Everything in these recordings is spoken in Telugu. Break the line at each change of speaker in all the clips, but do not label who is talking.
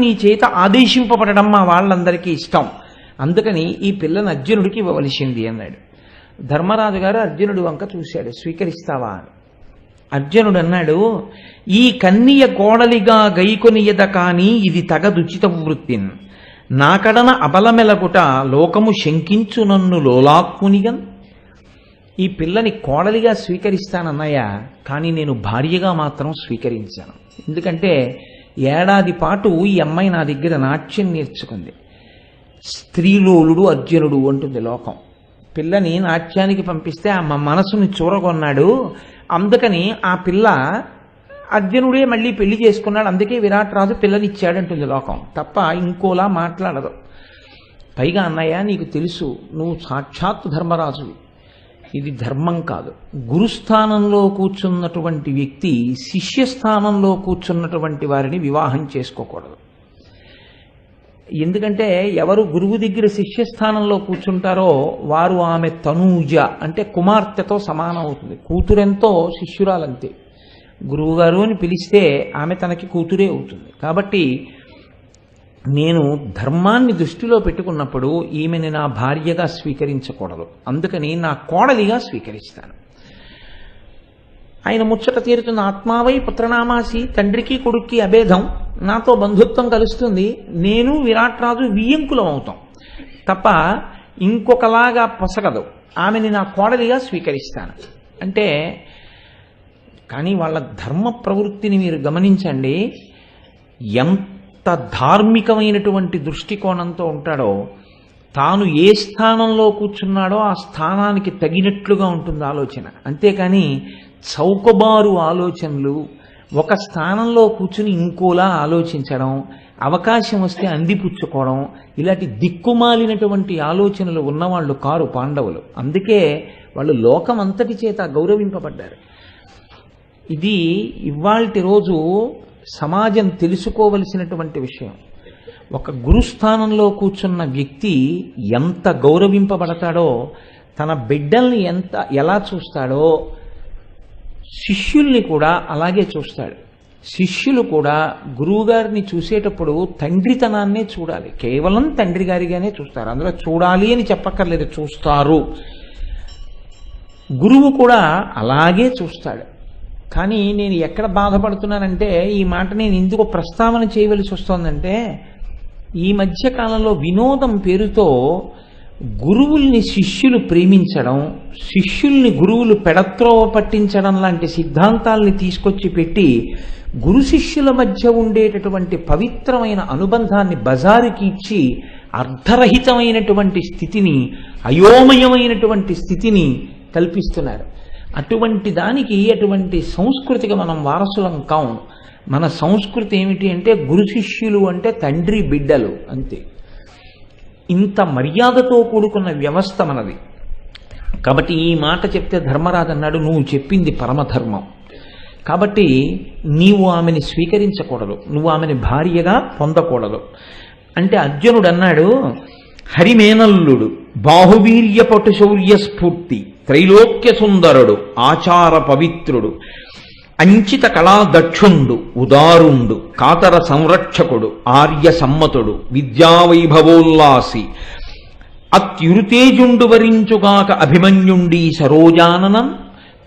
నీ చేత ఆదేశింపబడడం మా వాళ్ళందరికీ ఇష్టం, అందుకని ఈ పిల్లని అర్జునుడికి ఇవ్వవలసింది అన్నాడు. ధర్మరాజు గారు అర్జునుడి వంక చూశాడు, స్వీకరిస్తావా అని. అర్జునుడు అన్నాడు, ఈ కన్నియ కోడలిగా గైకొనియద కాని ఇది తగదుచిత వృత్తిన్, నాకడన అబలమెలగుట లోకము శంకించు నన్ను లోలాత్మునిగన్. ఈ పిల్లని కోడలిగా స్వీకరిస్తానన్నయ్య, కానీ నేను భార్యగా మాత్రం స్వీకరించాను. ఎందుకంటే ఏడాది పాటు ఈ అమ్మాయి నా దగ్గర నాట్యం నేర్చుకుంది. స్త్రీలోలుడు అర్జునుడు అంటుంది లోకం. పిల్లని నాట్యానికి పంపిస్తే ఆ మనసుని చూరగొన్నాడు, అందుకని ఆ పిల్ల అర్జునుడే మళ్ళీ పెళ్లి చేసుకున్నాడు, అందుకే విరాట్ రాజు పిల్లనిచ్చాడంటుంది లోకం, తప్ప ఇంకోలా మాట్లాడదు. పైగా అన్నయ్య నీకు తెలుసు, నువ్వు సాక్షాత్తు ధర్మరాజువి, ఇది ధర్మం కాదు. గురుస్థానంలో కూర్చున్నటువంటి వ్యక్తి శిష్యస్థానంలో కూర్చున్నటువంటి వారిని వివాహం చేసుకోకూడదు. ఎందుకంటే ఎవరు గురువు దగ్గర శిష్యస్థానంలో కూర్చుంటారో వారు ఆమె తనూజ అంటే కుమార్తెతో సమానం అవుతుంది. కూతురెంతో శిష్యురాలంతే. గురువుగారు అని పిలిస్తే ఆమె తనకి కూతురే అవుతుంది. కాబట్టి నేను ధర్మాన్ని దృష్టిలో పెట్టుకున్నప్పుడు ఈమెని నా భార్యగా స్వీకరించకూడదు, అందుకని నా కోడలిగా స్వీకరిస్తాను. ఆయన ముచ్చట తీరుతున్న ఆత్మావై పుత్రనామాసి, తండ్రికి కొడుక్కి అభేదం, నాతో బంధుత్వం కలుస్తుంది, నేను విరాట్ రాజు వియ్యంకులం అవుతాం తప్ప ఇంకొకలాగా పొసగదు, ఆమెని నా కోడలిగా స్వీకరిస్తాను అంటే. కానీ వాళ్ళ ధర్మ ప్రవృత్తిని మీరు గమనించండి, ఎంత ధార్మికమైనటువంటి దృష్టికోణంతో ఉంటాడో. తాను ఏ స్థానంలో కూర్చున్నాడో ఆ స్థానానికి తగినట్లుగా ఉంటుంది ఆలోచన, అంతేకాని చౌకబారు ఆలోచనలు, ఒక స్థానంలో కూర్చుని ఇంకోలా ఆలోచించడం, అవకాశం వస్తే అందిపుచ్చుకోవడం, ఇలాంటి దిక్కుమాలినటువంటి ఆలోచనలు ఉన్నవాళ్ళు కారు పాండవులు. అందుకే వాళ్ళు లోకం అంతటి చేత గౌరవింపబడ్డారు. ఇది ఇవాల్టి రోజు సమాజం తెలుసుకోవలసినటువంటి విషయం. ఒక గురుస్థానంలో కూర్చున్న వ్యక్తి ఎంత గౌరవింపబడతాడో, తన బిడ్డల్ని ఎలా చూస్తాడో శిష్యుల్ని కూడా అలాగే చూస్తాడు. శిష్యులు కూడా గురువుగారిని చూసేటప్పుడు తండ్రితనాన్నే చూడాలి, కేవలం తండ్రి గారిగానే చూస్తారు. అందులో చూడాలి అని చెప్పక్కర్లేదు, చూస్తారు. గురువు కూడా అలాగే చూస్తాడు. కానీ నేను ఎక్కడ బాధపడుతున్నానంటే, ఈ మాట నేను ఎందుకు ప్రస్తావన చేయవలసి వస్తోందంటే, ఈ మధ్య కాలంలో వినోదం పేరుతో గురువుల్ని శిష్యులు ప్రేమించడం, శిష్యుల్ని గురువులు పెడత్రోవ పట్టించడం లాంటి సిద్ధాంతాల్ని తీసుకొచ్చి పెట్టి గురు శిష్యుల మధ్య ఉండేటటువంటి పవిత్రమైన అనుబంధాన్ని బజారుకి ఇచ్చి అర్ధరహితమైనటువంటి స్థితిని, అయోమయమైనటువంటి స్థితిని కల్పిస్తున్నారు. అటువంటి దానికి, అటువంటి సంస్కృతికి మనం వారసులం కాం. మన సంస్కృతి ఏమిటి అంటే గురు శిష్యులు అంటే తండ్రి బిడ్డలు అంతే. ఇంత మర్యాదతో కూడుకున్న వ్యవస్థ మనది. కాబట్టి ఈ మాట చెప్తే ధర్మరాజు అన్నాడు, నువ్వు చెప్పింది పరమధర్మం, కాబట్టి నీవు ఆమెని స్వీకరించకూడదు, నువ్వు ఆమెని భార్యగా పొందకూడదు అంటే. అర్జునుడు అన్నాడు, హరిమేనల్లుడు, బాహువీర్య పటు శౌర్య స్ఫూర్తి, త్రైలోక్య సుందరుడు, ఆచార పవిత్రుడు, అంచిత కళా దక్షుండు, ఉదారుండు, కాతర సంరక్షకుడు, ఆర్య సమ్మతుడు, విద్యావైభవోల్లాసి, అత్యురుతేజుండు వరించుగాక అభిమన్యుండి సరోజాననం.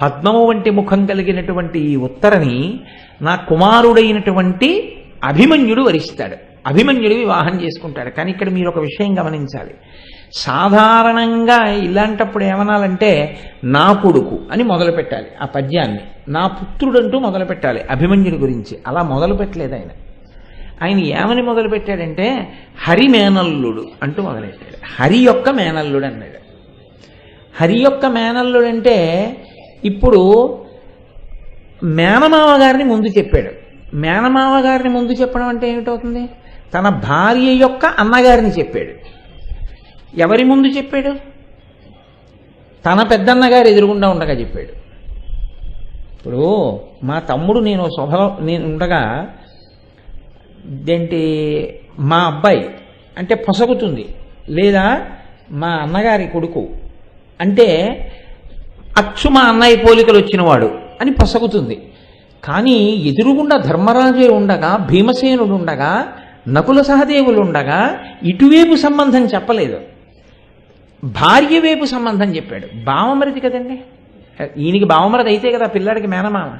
పద్మము వంటి ముఖం కలిగినటువంటి ఈ ఉత్తరని నా కుమారుడైనటువంటి అభిమన్యుడు వరిస్తాడు, అభిమన్యుడు వివాహం చేసుకుంటాడు. కానీ ఇక్కడ మీరు ఒక విషయం గమనించాలి. సాధారణంగా ఇలాంటప్పుడు ఏమనాలంటే నా కొడుకు అని మొదలు పెట్టాలి ఆ పద్యాన్ని, నా పుత్రుడంటూ మొదలు పెట్టాలి అభిమన్యుడి గురించి. అలా మొదలు పెట్టలేదు ఆయన. ఆయన ఏమని మొదలు పెట్టాడంటే హరి మేనల్లుడు అంటూ మొదలెట్టాడు. హరి యొక్క మేనల్లుడు అన్నాడు. హరి యొక్క మేనల్లుడు అంటే ఇప్పుడు మేనమావ గారిని ముందు చెప్పాడు. మేనమావ గారిని ముందు చెప్పడం అంటే ఏమిటవుతుంది? తన భార్య యొక్క అన్నగారిని చెప్పాడు. ఎవరి ముందు చెప్పాడు? తన పెద్దన్నగారు ఎదురుగుండా ఉండగా చెప్పాడు. ఇప్పుడు మా తమ్ముడు నేను ఉండగా ఏంటి మా అబ్బాయి అంటే పొసగుతుంది, లేదా మా అన్నగారి కొడుకు అంటే అచ్చు మా అన్నయ్య పోలికలు వచ్చినవాడు అని పొసగుతుంది. కానీ ఎదురుగుండా ధర్మరాజే ఉండగా, భీమసేనుడు ఉండగా నకుల సహదేవులు ఉండగా ఇటువైపు సంబంధం చెప్పలేదు, భార్య వైపు సంబంధం చెప్పాడు. బావమరిది కదండి, ఈయనకి బావమరిది అయితే కదా పిల్లాడికి మేనమామ.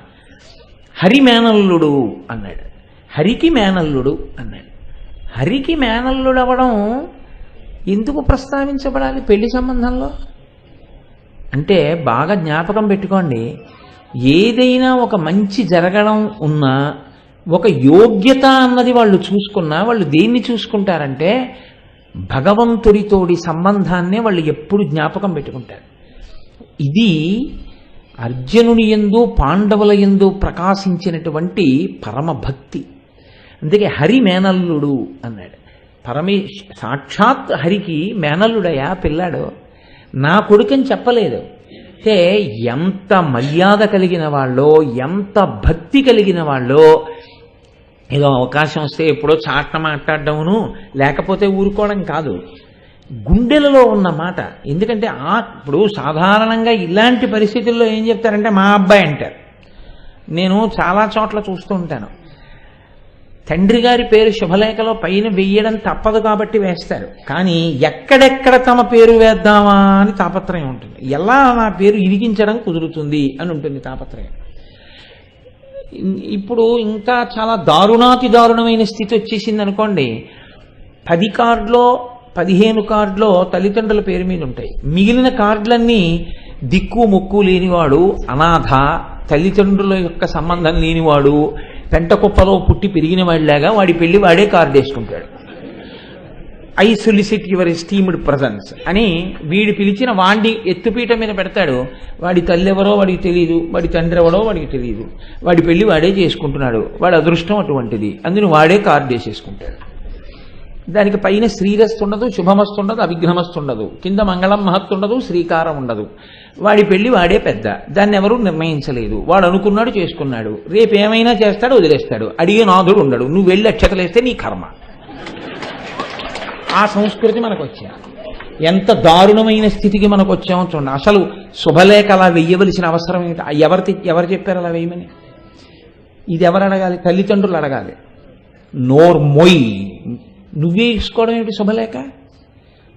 హరి మేనల్లుడు అన్నాడు, హరికి మేనల్లుడు అన్నాడు. హరికి మేనల్లుడు అవ్వడం ఎందుకు ప్రస్తావించబడాలి పెళ్లి సంబంధంలో అంటే? బాగా జ్ఞాపకం పెట్టుకోండి, ఏదైనా ఒక మంచి జరగడం ఉన్నా, ఒక యోగ్యత అన్నది వాళ్ళు చూసుకున్నా, వాళ్ళు దేన్ని చూసుకుంటారంటే భగవంతుడితోడి సంబంధాన్నే వాళ్ళు ఎప్పుడు జ్ఞాపకం పెట్టుకుంటారు. ఇది అర్జునుని యందు పాండవుల యందు ప్రకాశించినటువంటి పరమభక్తి. అందుకే హరి మేనల్లుడు అన్నాడు. సాక్షాత్ హరికి మేనల్లుడయా పిల్లాడు, నా కొడుకని చెప్పలేదు. అంటే ఎంత మర్యాద కలిగిన వాళ్ళో, ఎంత భక్తి కలిగిన వాళ్ళో, ఏదో అవకాశం వస్తే ఎప్పుడో చాట్న మాట్లాడడమును లేకపోతే ఊరుకోవడం కాదు, గుండెలలో ఉన్న మాట. ఎందుకంటే ఇప్పుడు సాధారణంగా ఇలాంటి పరిస్థితుల్లో ఏం చెప్తారంటే మా అబ్బాయి అంటారు. నేను చాలా చోట్ల చూస్తూ ఉంటాను, తండ్రి గారి పేరు శుభలేఖలో పైన వెయ్యడం తప్పదు కాబట్టి వేస్తారు, కానీ ఎక్కడెక్కడ తమ పేరు వేద్దామా అని తాపత్రయం ఉంటుంది. ఎలా నా పేరు ఇరిగించడం కుదురుతుంది అని ఉంటుంది తాపత్రయం. ఇప్పుడు ఇంకా చాలా దారుణాతి దారుణమైన స్థితి వచ్చేసింది అనుకోండి, 10 కార్డులో 15 కార్డులో తల్లిదండ్రుల పేరు మీద ఉంటాయి, మిగిలిన కార్డులన్నీ దిక్కు ముక్కు లేనివాడు, అనాథ, తల్లిదండ్రుల యొక్క సంబంధం లేనివాడు, పెంట కుప్పలో పుట్టి పెరిగిన వాడిలాగా వాడి పెళ్లి వాడే కార్డు వేసుకుంటాడు. I solicit your esteemed presence అని వీడి పిలిచిన వాడి ఎత్తుపీట మీద పెడతాడు. వాడి తల్లి ఎవరో వాడికి తెలియదు, వాడి తండ్రి ఎవరో వాడికి తెలియదు, వాడి పెళ్లి వాడే చేసుకుంటున్నాడు, వాడి అదృష్టం అటువంటిది, అందుని వాడే కార్డు వేసేసుకుంటాడు. దానికి పైన శ్రీరస్తు ఉండదు, శుభమస్తు ఉండదు, అవిఘ్నమస్తు ఉండదు, కింద మంగళం మహత్తు ఉండదు, శ్రీకారం ఉండదు. వాడి పెళ్లి వాడే పెద్ద, దాన్ని ఎవరూ నిర్ణయించలేదు, వాడు అనుకున్నాడు చేసుకున్నాడు, రేపు ఏమైనా చేస్తాడు వదిలేస్తాడు, అడిగే నాథుడు ఉండడు, నువ్వు వెళ్ళి అక్షతలేస్తే నీ కర్మ. ఆ సంస్కృతి మనకు వచ్చా ఎంత దారుణమైన స్థితికి మనకు వచ్చామో చూడండి. అసలు శుభలేఖ అలా వెయ్యవలసిన అవసరం ఏంటి? ఎవరు చెప్పారు అలా వేయమని? ఇది ఎవరు అడగాలి? తల్లిదండ్రులు అడగాలి. నోర్మొయ్, నువ్వే వేసుకోవడం ఏమిటి శుభలేఖ?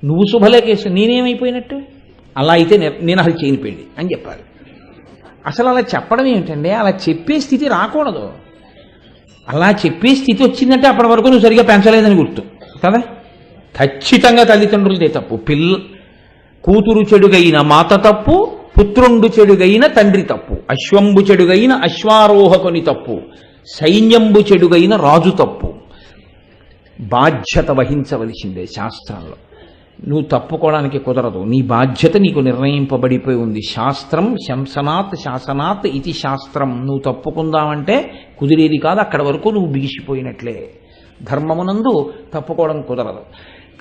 నువ్వు శుభలేఖ వేసు, నేనేమైపోయినట్టు? అలా అయితే నేను అసలు చేయని పెళ్ళి అని చెప్పాలి. అసలు అలా చెప్పడం ఏమిటండి? అలా చెప్పే స్థితి రాకూడదు. అలా చెప్పే స్థితి వచ్చిందంటే అప్పటి వరకు నువ్వు సరిగా పెంచలేదని గుర్తు కదా. ఖచ్చితంగా తల్లిదండ్రులదే తప్పు. కూతురు చెడుగైన మాత తప్పు, పుత్రుండు చెడుగైన తండ్రి తప్పు, అశ్వంబు చెడుగైన అశ్వారోహకుని తప్పు, సైన్యంబు చెడుగైన రాజు తప్పు. బాధ్యత వహించవలసిందే శాస్త్రంలో. నువ్వు తప్పుకోవడానికి కుదరదు, నీ బాధ్యత నీకు నిర్ణయింపబడిపోయి ఉంది. శాస్త్రం శంసనాత్ శాసనాత్ ఇది శాస్త్రం. నువ్వు తప్పుకుందామంటే కుదిరేది కాదు, అక్కడ వరకు నువ్వు బిగిసిపోయినట్లే. ధర్మమునందు తప్పుకోవడం కుదరదు.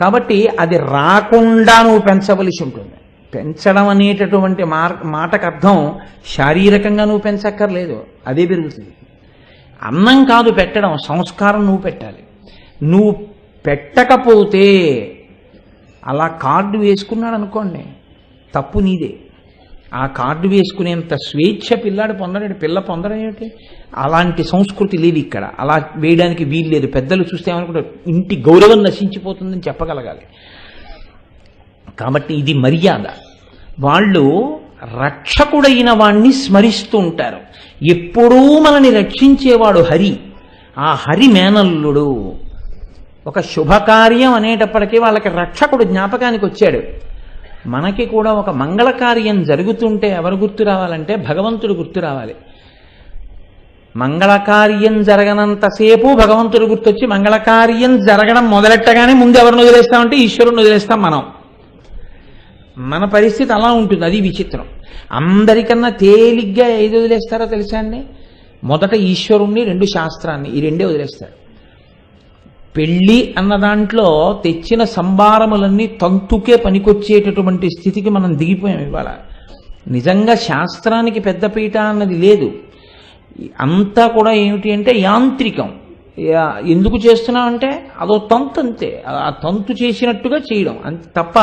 కాబట్టి అది రాకుండా నువ్వు పెంచవలసి ఉంటుంది. పెంచడం అనేటటువంటి మాటకు అర్థం శారీరకంగా నువ్వు పెంచక్కర్లేదు, అదే పెరుగుతుంది. అన్నం కాదు పెట్టడం, సంస్కారం నువ్వు పెట్టాలి. నువ్వు పెట్టకపోతే అలా కార్డు వేసుకున్నాడు అనుకోండి, తప్పు నీదే. ఆ కార్డు వేసుకునేంత స్వేచ్ఛ పిల్లాడు పొందడం, పిల్ల పొందడం ఏమిటి? అలాంటి సంస్కృతి లేదు ఇక్కడ, అలా వేయడానికి వీలు లేదు. పెద్దలు చూస్తే ఏమనుకుంటారు, ఇంటి గౌరవం నశించిపోతుందని చెప్పగలగాలి. కాబట్టి ఇది మర్యాద. వాళ్ళు రక్షకుడైన వాణ్ణి స్మరిస్తూ ఉంటారు. ఎప్పుడూ మనని రక్షించేవాడు హరి. ఆ హరి మేనల్లుడు. ఒక శుభకార్యం అనేటప్పటికీ వాళ్ళకి రక్షకుడు జ్ఞాపకానికి వచ్చాడు. మనకి కూడా ఒక మంగళకార్యం జరుగుతుంటే ఎవరు గుర్తు రావాలంటే భగవంతుడు గుర్తు రావాలి. మంగళకార్యం జరగనంతసేపు భగవంతుడు గుర్తొచ్చి, మంగళకార్యం జరగడం మొదలెట్టగానే ముందు ఎవరిని వదిలేస్తామంటే ఈశ్వరుని వదిలేస్తాం మనం. మన పరిస్థితి అలా ఉంటుంది. అది విచిత్రం. అందరికన్నా తేలిగ్గా ఏది వదిలేస్తారో తెలుసా అండి? మొదట ఈశ్వరుణ్ణి, 2 శాస్త్రాన్ని, ఈ 2 వదిలేస్తారు. పెళ్ళి అన్న దాంట్లో తెచ్చిన సంభారములన్నీ తంతుకే పనికొచ్చేటటువంటి స్థితికి మనం దిగిపోయాం ఇవాళ. నిజంగా శాస్త్రానికి పెద్దపీట అన్నది లేదు. అంతా కూడా ఏమిటి అంటే యాంత్రికం. ఎందుకు చేస్తున్నామంటే అదో తంతు, అంతే. ఆ తంతు చేసినట్టుగా చేయడం అంతే తప్ప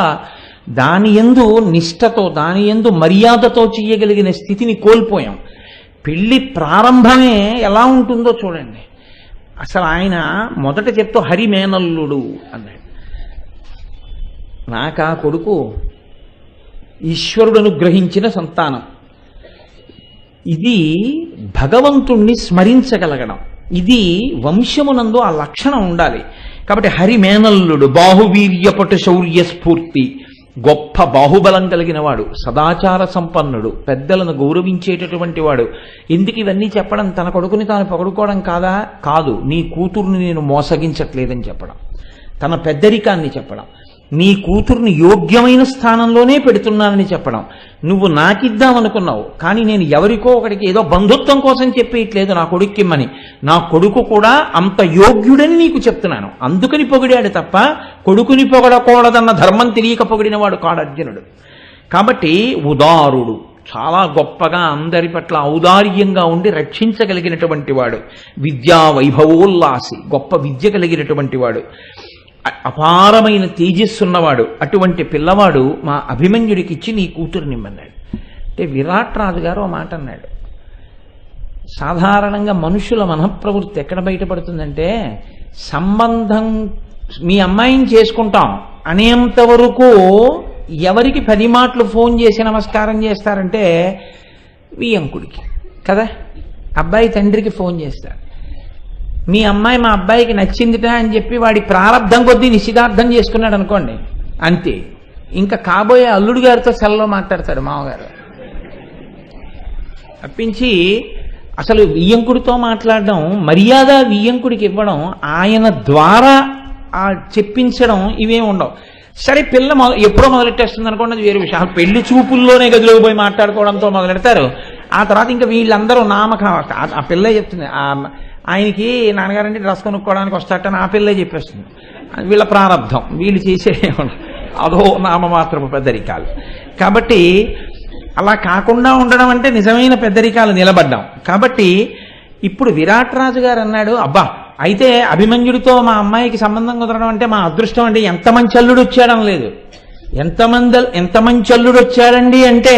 దాని యందు నిష్ఠతో, దాని యందు మర్యాదతో చేయగలిగిన స్థితిని కోల్పోయాం. పెళ్లి ప్రారంభమే ఎలా ఉంటుందో చూడండి. అసలు ఆయన మొదట చెప్తూ హరిమేనల్లుడు అన్నాడు. నాకా కొడుకు ఈశ్వరుడు అనుగ్రహించిన సంతానం, ఇది భగవంతుణ్ణి స్మరించగలగడం, ఇది వంశమునందు ఆ లక్షణం ఉండాలి. కాబట్టి హరిమేనల్లుడు, బాహువీర్యపటు శౌర్య స్ఫూర్తి, గొప్ప బాహుబలం కలిగిన వాడు, సదాచార సంపన్నుడు, పెద్దలను గౌరవించేటటువంటి వాడు. ఎందుకు ఇవన్నీ చెప్పడం? తన కొడుకుని తాను పొగడుకోవడం కాదు, నీ కూతుర్ని నేను మోసగించట్లేదని చెప్పడం, తన పెద్దరికాన్ని చెప్పడం, నీ కూతుర్ని యోగ్యమైన స్థానంలోనే పెడుతున్నానని చెప్పడం. నువ్వు నాకిద్దామనుకున్నావు, కానీ నేను ఎవరికో ఒకడికి ఏదో బంధుత్వం కోసం చెప్పేయట్లేదు నా కొడుక్కిమ్మని, నా కొడుకు కూడా అంత యోగ్యుడని నీకు చెప్తున్నాను, అందుకని పొగిడాడు తప్ప కొడుకుని పొగడకూడదన్న ధర్మం తెలియక పొగిడినవాడు కాడు అర్జునుడు. కాబట్టి ఉదారుడు, చాలా గొప్పగా అందరి పట్ల ఔదార్యంగా ఉండి రక్షించగలిగినటువంటి వాడు, విద్యా వైభవోల్లాసి, గొప్ప విద్య కలిగినటువంటి వాడు, అపారమైన తేజస్సున్నవాడు. అటువంటి పిల్లవాడు మా అభిమన్యుడికిచ్చి నీ కూతురునిమ్మన్నాడు. అంటే విరాట్ రాజు గారు ఓ మాట అన్నాడు. సాధారణంగా మనుషుల మనఃప్రవృత్తి ఎక్కడ బయటపడుతుందంటే, సంబంధం మీ అమ్మాయిని చేసుకుంటాం అనేంత వరకు ఎవరికి 10 మాటలు ఫోన్ చేసి నమస్కారం చేస్తారంటే వియ్యంకుడికి కదా, అబ్బాయి తండ్రికి ఫోన్ చేస్తారు. మీ అమ్మాయి మా అబ్బాయికి నచ్చిందిటా అని చెప్పి వాడి ప్రారంధం కొద్దీ నిశ్చితార్థం చేసుకున్నాడు అనుకోండి, అంతే. ఇంకా కాబోయే అల్లుడు గారితో సెల్లో మాట్లాడతాడు మామగారు. తప్పించి అసలు వియ్యంకుడితో మాట్లాడడం, మర్యాద వియ్యంకుడికి ఇవ్వడం, ఆయన ద్వారా చెప్పించడం ఇవేమి ఉండవు. సరే పిల్ల ఎప్పుడో మొదలెట్టేస్తుంది అనుకోండి, అది వేరే విషయం. పెళ్లి చూపుల్లోనే గదిలోకి పోయి మాట్లాడుకోవడంతో మొదలెడతారు. ఆ తర్వాత ఇంకా వీళ్ళందరూ ఆ పిల్లే చెప్తుంది, ఆయనకి నాన్నగారంటే డ్రెస్ కొనుక్కోవడానికి వస్తాడని ఆ పిల్లే చెప్పేస్తుంది. వీళ్ళ ప్రారంధం, వీళ్ళు చేసే అదో నామమాత్రపు పెద్దరికాలు. కాబట్టి అలా కాకుండా ఉండడం అంటే నిజమైన పెద్దరికాలు నిలబడ్డాం. కాబట్టి ఇప్పుడు విరాట్ రాజు గారు అన్నాడు, అబ్బా అయితే అభిమన్యుడితో మా అమ్మాయికి సంబంధం కుదరడం అంటే మా అదృష్టం అండి, ఎంత మంచి అల్లుడు వచ్చాడని లేదు, ఎంత మంచి అల్లుడు వచ్చాడండి అంటే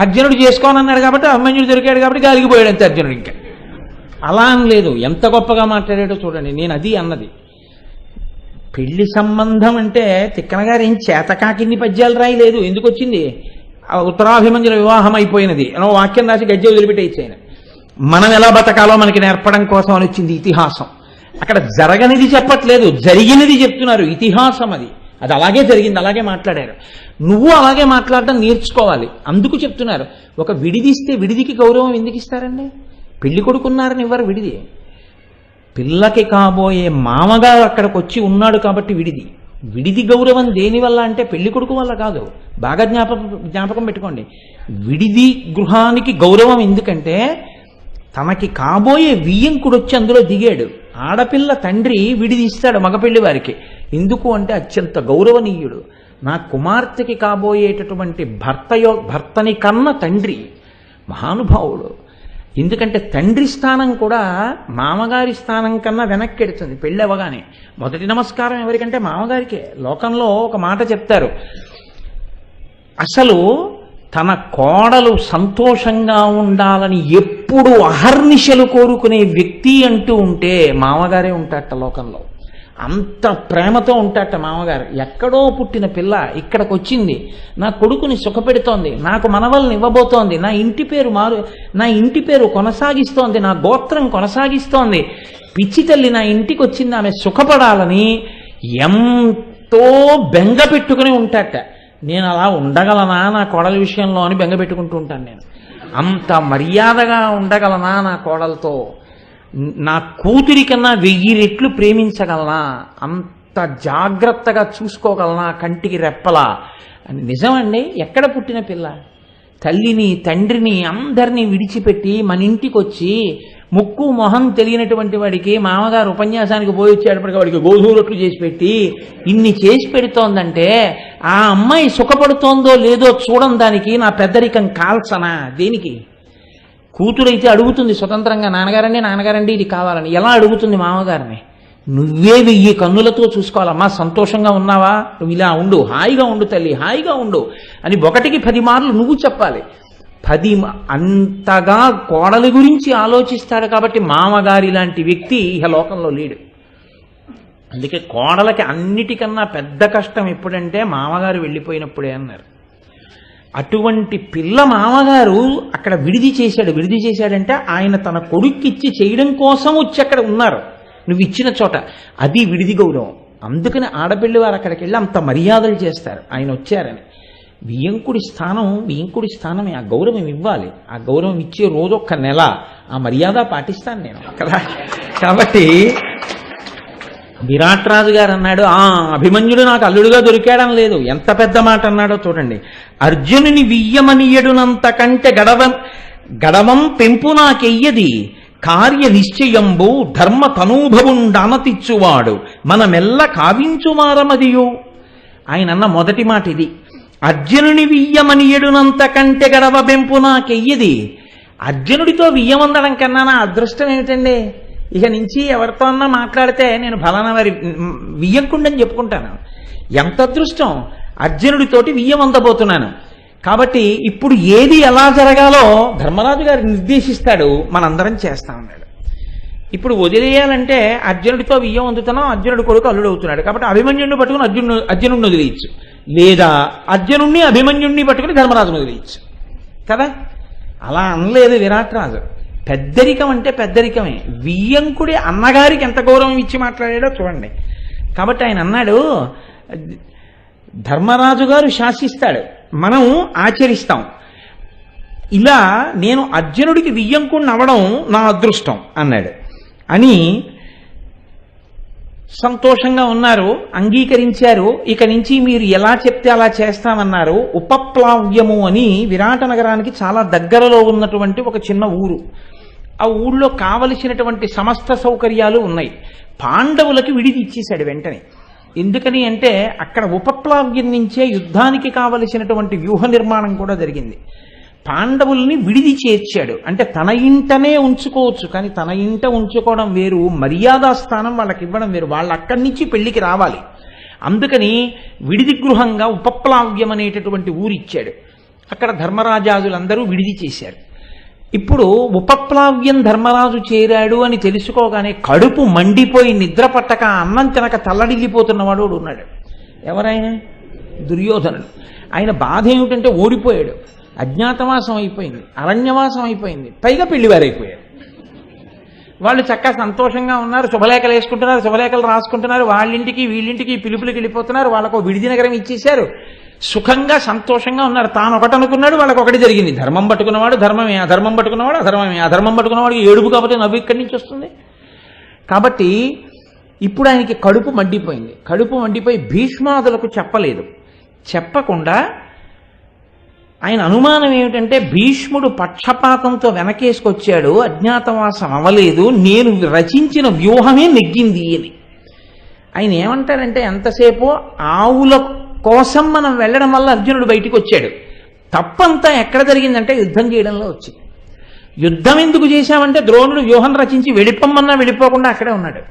అర్జునుడు చేసుకోనన్నాడు కాబట్టి అభిమన్యుడు దొరికాడు కాబట్టి గాలికి పోయాడు అంతే అర్జునుడు. ఇంకా అలా అని లేదు, ఎంత గొప్పగా మాట్లాడాడో చూడండి. నేను అది అన్నది, పెళ్లి సంబంధం అంటే తిక్కన గారు ఏం చేతకాకిన్ని పద్యాలు రాయలేదు. ఎందుకు వచ్చింది? ఉత్తరాభిమన్యుల వివాహం అయిపోయినది అనో వాక్యం రాసి గజ్జె వదిలిపెట్టేసి ఆయన మనం ఎలా బతకాలో మనకి నేర్పడం కోసం అని వచ్చింది ఇతిహాసం. అక్కడ జరగనిది చెప్పట్లేదు, జరిగినది చెప్తున్నారు. ఇతిహాసం అది అలాగే జరిగింది, అలాగే మాట్లాడారు. నువ్వు అలాగే మాట్లాడడం నేర్చుకోవాలి, అందుకు చెప్తున్నారు. ఒక విడిదిస్తే విడిదికి గౌరవం ఎందుకు ఇస్తారండి? పెళ్లి కొడుకున్నారని ఇవ్వరు విడిది. పిల్లకి కాబోయే మామగారు అక్కడికి వచ్చి ఉన్నాడు కాబట్టి విడిది గౌరవం దేనివల్ల అంటే పెళ్లి కొడుకు వల్ల కాదు. బాగా జ్ఞాపకం పెట్టుకోండి. విడిది గృహానికి గౌరవం ఎందుకంటే తనకి కాబోయే వియ్యంకుడు వచ్చి అందులో దిగాడు. ఆడపిల్ల తండ్రి విడిది ఇస్తాడు మగపెళ్లి వారికి. ఎందుకు అంటే అత్యంత గౌరవనీయుడు. నా కుమార్తెకి కాబోయేటటువంటి భర్తని కన్న తండ్రి మహానుభావుడు. ఎందుకంటే తండ్రి స్థానం కూడా మామగారి స్థానం కన్నా వెనక్కెడుతుంది పెళ్ళి అవ్వగానే. మొదటి నమస్కారం ఎవరికంటే మామగారికే. లోకంలో ఒక మాట చెప్తారు, అసలు తన కోడలు సంతోషంగా ఉండాలని ఎప్పుడు అహర్నిశలు కోరుకునే వ్యక్తి అంటూ ఉంటే మామగారే ఉంటాట లోకంలో. అంత ప్రేమతో ఉంటాట మామగారు. ఎక్కడో పుట్టిన పిల్ల ఇక్కడికి వచ్చింది, నా కొడుకుని సుఖపెడుతోంది, నాకు మనవల్ని ఇవ్వబోతోంది, నా ఇంటి పేరు కొనసాగిస్తోంది, నా గోత్రం కొనసాగిస్తోంది, పిచ్చి తల్లి నా ఇంటికి వచ్చింది, ఆమె సుఖపడాలని ఎంతో బెంగ పెట్టుకుని ఉంటాట. నేను అలా ఉండగలనా నా కోడల విషయంలో అని బెంగ పెట్టుకుంటూ ఉంటాను. నేను అంత మర్యాదగా ఉండగలనా నా కోడలతో, నా కూతురి కన్నా 1000 రెట్లు ప్రేమించగలనా, అంత జాగ్రత్తగా చూసుకోగలనా కంటికి రెప్పలా అని. నిజమండి, ఎక్కడ పుట్టిన పిల్ల తల్లిని తండ్రిని అందరినీ విడిచిపెట్టి మన ఇంటికి వచ్చి ముక్కు మొహం తెలియనటువంటి వాడికి మామగారు ఉపన్యాసానికి పోయి వచ్చేటప్పటికి వాడికి గోధుమ రొట్లు చేసి పెట్టి ఇన్ని చేసి పెడుతోందంటే ఆ అమ్మాయి సుఖపడుతోందో లేదో చూడం దానికి నా పెద్దరికం కాల్సనా? దేనికి? కూతురైతే అడుగుతుంది స్వతంత్రంగా, నాన్నగారండి ఇది కావాలని. ఎలా అడుగుతుంది మామగారిని? నువ్వే 1000 కన్నులతో చూసుకోవాలమ్మా. సంతోషంగా ఉన్నావా? నువ్వు ఇలా ఉండు, హాయిగా ఉండు తల్లి, హాయిగా ఉండు అని 1కి 10 మార్లు నువ్వు చెప్పాలి. అంతగా కోడలి గురించి ఆలోచిస్తాడు కాబట్టి మామగారి లాంటి వ్యక్తి ఇహ లోకంలో లేడు. అందుకే కోడలకి అన్నిటికన్నా పెద్ద కష్టం ఎప్పుడంటే మామగారు వెళ్ళిపోయినప్పుడే అన్నారు. అటువంటి పిల్ల మామగారు అక్కడ విడిది చేశాడంటే ఆయన తన కొడుక్కిచ్చి చేయడం కోసం వచ్చి అక్కడ ఉన్నారు. నువ్వు ఇచ్చిన చోట అది విడిది గౌరవం. అందుకని ఆడపిల్లి వారు అక్కడికి వెళ్ళి అంత మర్యాదలు చేస్తారు ఆయన వచ్చారని. వియ్యంకుడి స్థానమే, ఆ గౌరవం ఇవ్వాలి. ఆ గౌరవం ఇచ్చే రోజు ఒక్క నెల ఆ మర్యాద పాటిస్తాను నేను కదా. కాబట్టి విరాట్ రాజు గారు అన్నాడు, అభిమన్యుడు నాకు అల్లుడుగా దొరికాడని లేదు. ఎంత పెద్ద మాట అన్నాడో చూడండి. అర్జునుని వియ్యమనియడునంత కంటే గడవం పెంపు నాకెయ్యది, కార్య నిశ్చయంబు ధర్మ తనూభవుండనతిచ్చువాడు మనమెల్ల కావించుమారమదియు. ఆయన అన్న మొదటి మాట ఇది. అర్జునుని వియ్యమనియడునంత కంటే గడవ పెంపు నాకెయ్యది. అర్జునుడితో వియ్యమందడం కన్నా నా అదృష్టం ఏమిటండి? ఇక నుంచి ఎవరితో అన్నా మాట్లాడితే నేను ఫలానా వారి వియ్యంకుండని చెప్పుకుంటాను. ఎంత అదృష్టం! అర్జునుడితోటి వియ్యమందబోతున్నాను. కాబట్టి ఇప్పుడు ఏది ఎలా జరగాలో ధర్మరాజు గారు నిర్దేశిస్తాడు, మనందరం చేస్తామన్నాడు. ఇప్పుడు వదిలేయాలంటే అర్జునుడితో వియ్యం అందుతున్నాం, అర్జునుడి కొడుకు అల్లుడు అవుతున్నాడు కాబట్టి అభిమన్యుడిని పట్టుకుని అర్జునుడిని వదిలేయచ్చు, లేదా అర్జునుడిని అభిమన్యుడిని పట్టుకుని ధర్మరాజును వదిలేయచ్చు కదా. అలా అనలేదు విరాట్ రాజు. పెద్దరికం అంటే పెద్దరికమే. వియ్యంకుడి అన్నగారికి ఎంత గౌరవం ఇచ్చి మాట్లాడాడో చూడండి. కాబట్టి ఆయన అన్నాడు, ధర్మరాజు గారు శాసిస్తాడు, మనం ఆచరిస్తాం. ఇలా నేను అర్జునుడికి వియ్యంకుడిని అవ్వడం నా అదృష్టం అన్నాడు అని సంతోషంగా ఉన్నారు, అంగీకరించారు. ఇక నుంచి మీరు ఎలా చెప్తే అలా చేస్తామన్నారు. ఉపప్లావ్యము అని విరాట నగరానికి చాలా దగ్గరలో ఉన్నటువంటి ఒక చిన్న ఊరు. ఆ ఊళ్ళో కావలసినటువంటి సమస్త సౌకర్యాలు ఉన్నాయి. పాండవులకి విడిది ఇచ్చేశాడు వెంటనే. ఎందుకని అంటే అక్కడ ఉపప్లావ్యం నుంచే యుద్ధానికి కావలసినటువంటి వ్యూహ నిర్మాణం కూడా జరిగింది. పాండవుల్ని విడిది చేర్చాడు. అంటే తన ఇంటనే ఉంచుకోవచ్చు, కానీ తన ఇంట ఉంచుకోవడం వేరు, మర్యాదా స్థానం వాళ్ళకి ఇవ్వడం వేరు. వాళ్ళు అక్కడి నుంచి పెళ్లికి రావాలి. అందుకని విడిది గృహంగా ఉపప్లావ్యం అనేటటువంటి ఊరు ఇచ్చాడు. అక్కడ ధర్మరాజాదులందరూ విడిది చేశారు. ఇప్పుడు ఉపప్లావ్యం ధర్మరాజు చేరాడు అని తెలుసుకోగానే కడుపు మండిపోయి నిద్ర పట్టక అన్నం తినక తల్లడిల్లిపోతున్నవాడు ఉన్నాడు. ఎవరైనా? దుర్యోధనుడు. ఆయన బాధ ఏమిటంటే ఓడిపోయాడు, అజ్ఞాతవాసం అయిపోయింది, అరణ్యవాసం అయిపోయింది, పైగా పెళ్లివారైపోయారు. వాళ్ళు చక్కగా సంతోషంగా ఉన్నారు, శుభలేఖలు వేసుకుంటున్నారు, శుభలేఖలు రాసుకుంటున్నారు, వాళ్ళింటికి వీళ్ళింటికి పిలుపులకు వెళ్ళిపోతున్నారు. వాళ్ళకు విడిది నగరం ఇచ్చేశారు, సుఖంగా సంతోషంగా ఉన్నారు. తాను ఒకటి అనుకున్నాడు, వాళ్ళకి ఒకటి జరిగింది. ధర్మం పట్టుకున్నవాడు ధర్మమే, అధర్మం పట్టుకున్నవాడు అధర్మమే. అధర్మం పట్టుకున్నవాడికి ఏడుపు కాబట్టి నవ్వు ఇక్కడి నుంచి వస్తుంది. కాబట్టి ఇప్పుడు ఆయనకి కడుపు మండిపోయింది. కడుపు మండిపోయి భీష్మాదులకు చెప్పలేదు. చెప్పకుండా ఆయన అనుమానం ఏమిటంటే భీష్ముడు పక్షపాతంతో వెనకేసుకొచ్చాడు, అజ్ఞాతవాసం అవ్వలేదు, నేను రచించిన వ్యూహమే నెగ్గింది అని. ఆయన ఏమంటారంటే ఎంతసేపు ఆవుల కోసం మనం వెళ్ళడం వల్ల అర్జునుడు బయటికి వచ్చాడు. తప్పంతా ఎక్కడ జరిగిందంటే యుద్ధం చేయడంలో వచ్చింది. యుద్ధం ఎందుకు చేశామంటే ద్రోణుడు వ్యూహం రచించి వెళ్ళిపోమన్నా వెళ్ళిపోకుండా అక్కడే ఉన్నాడు,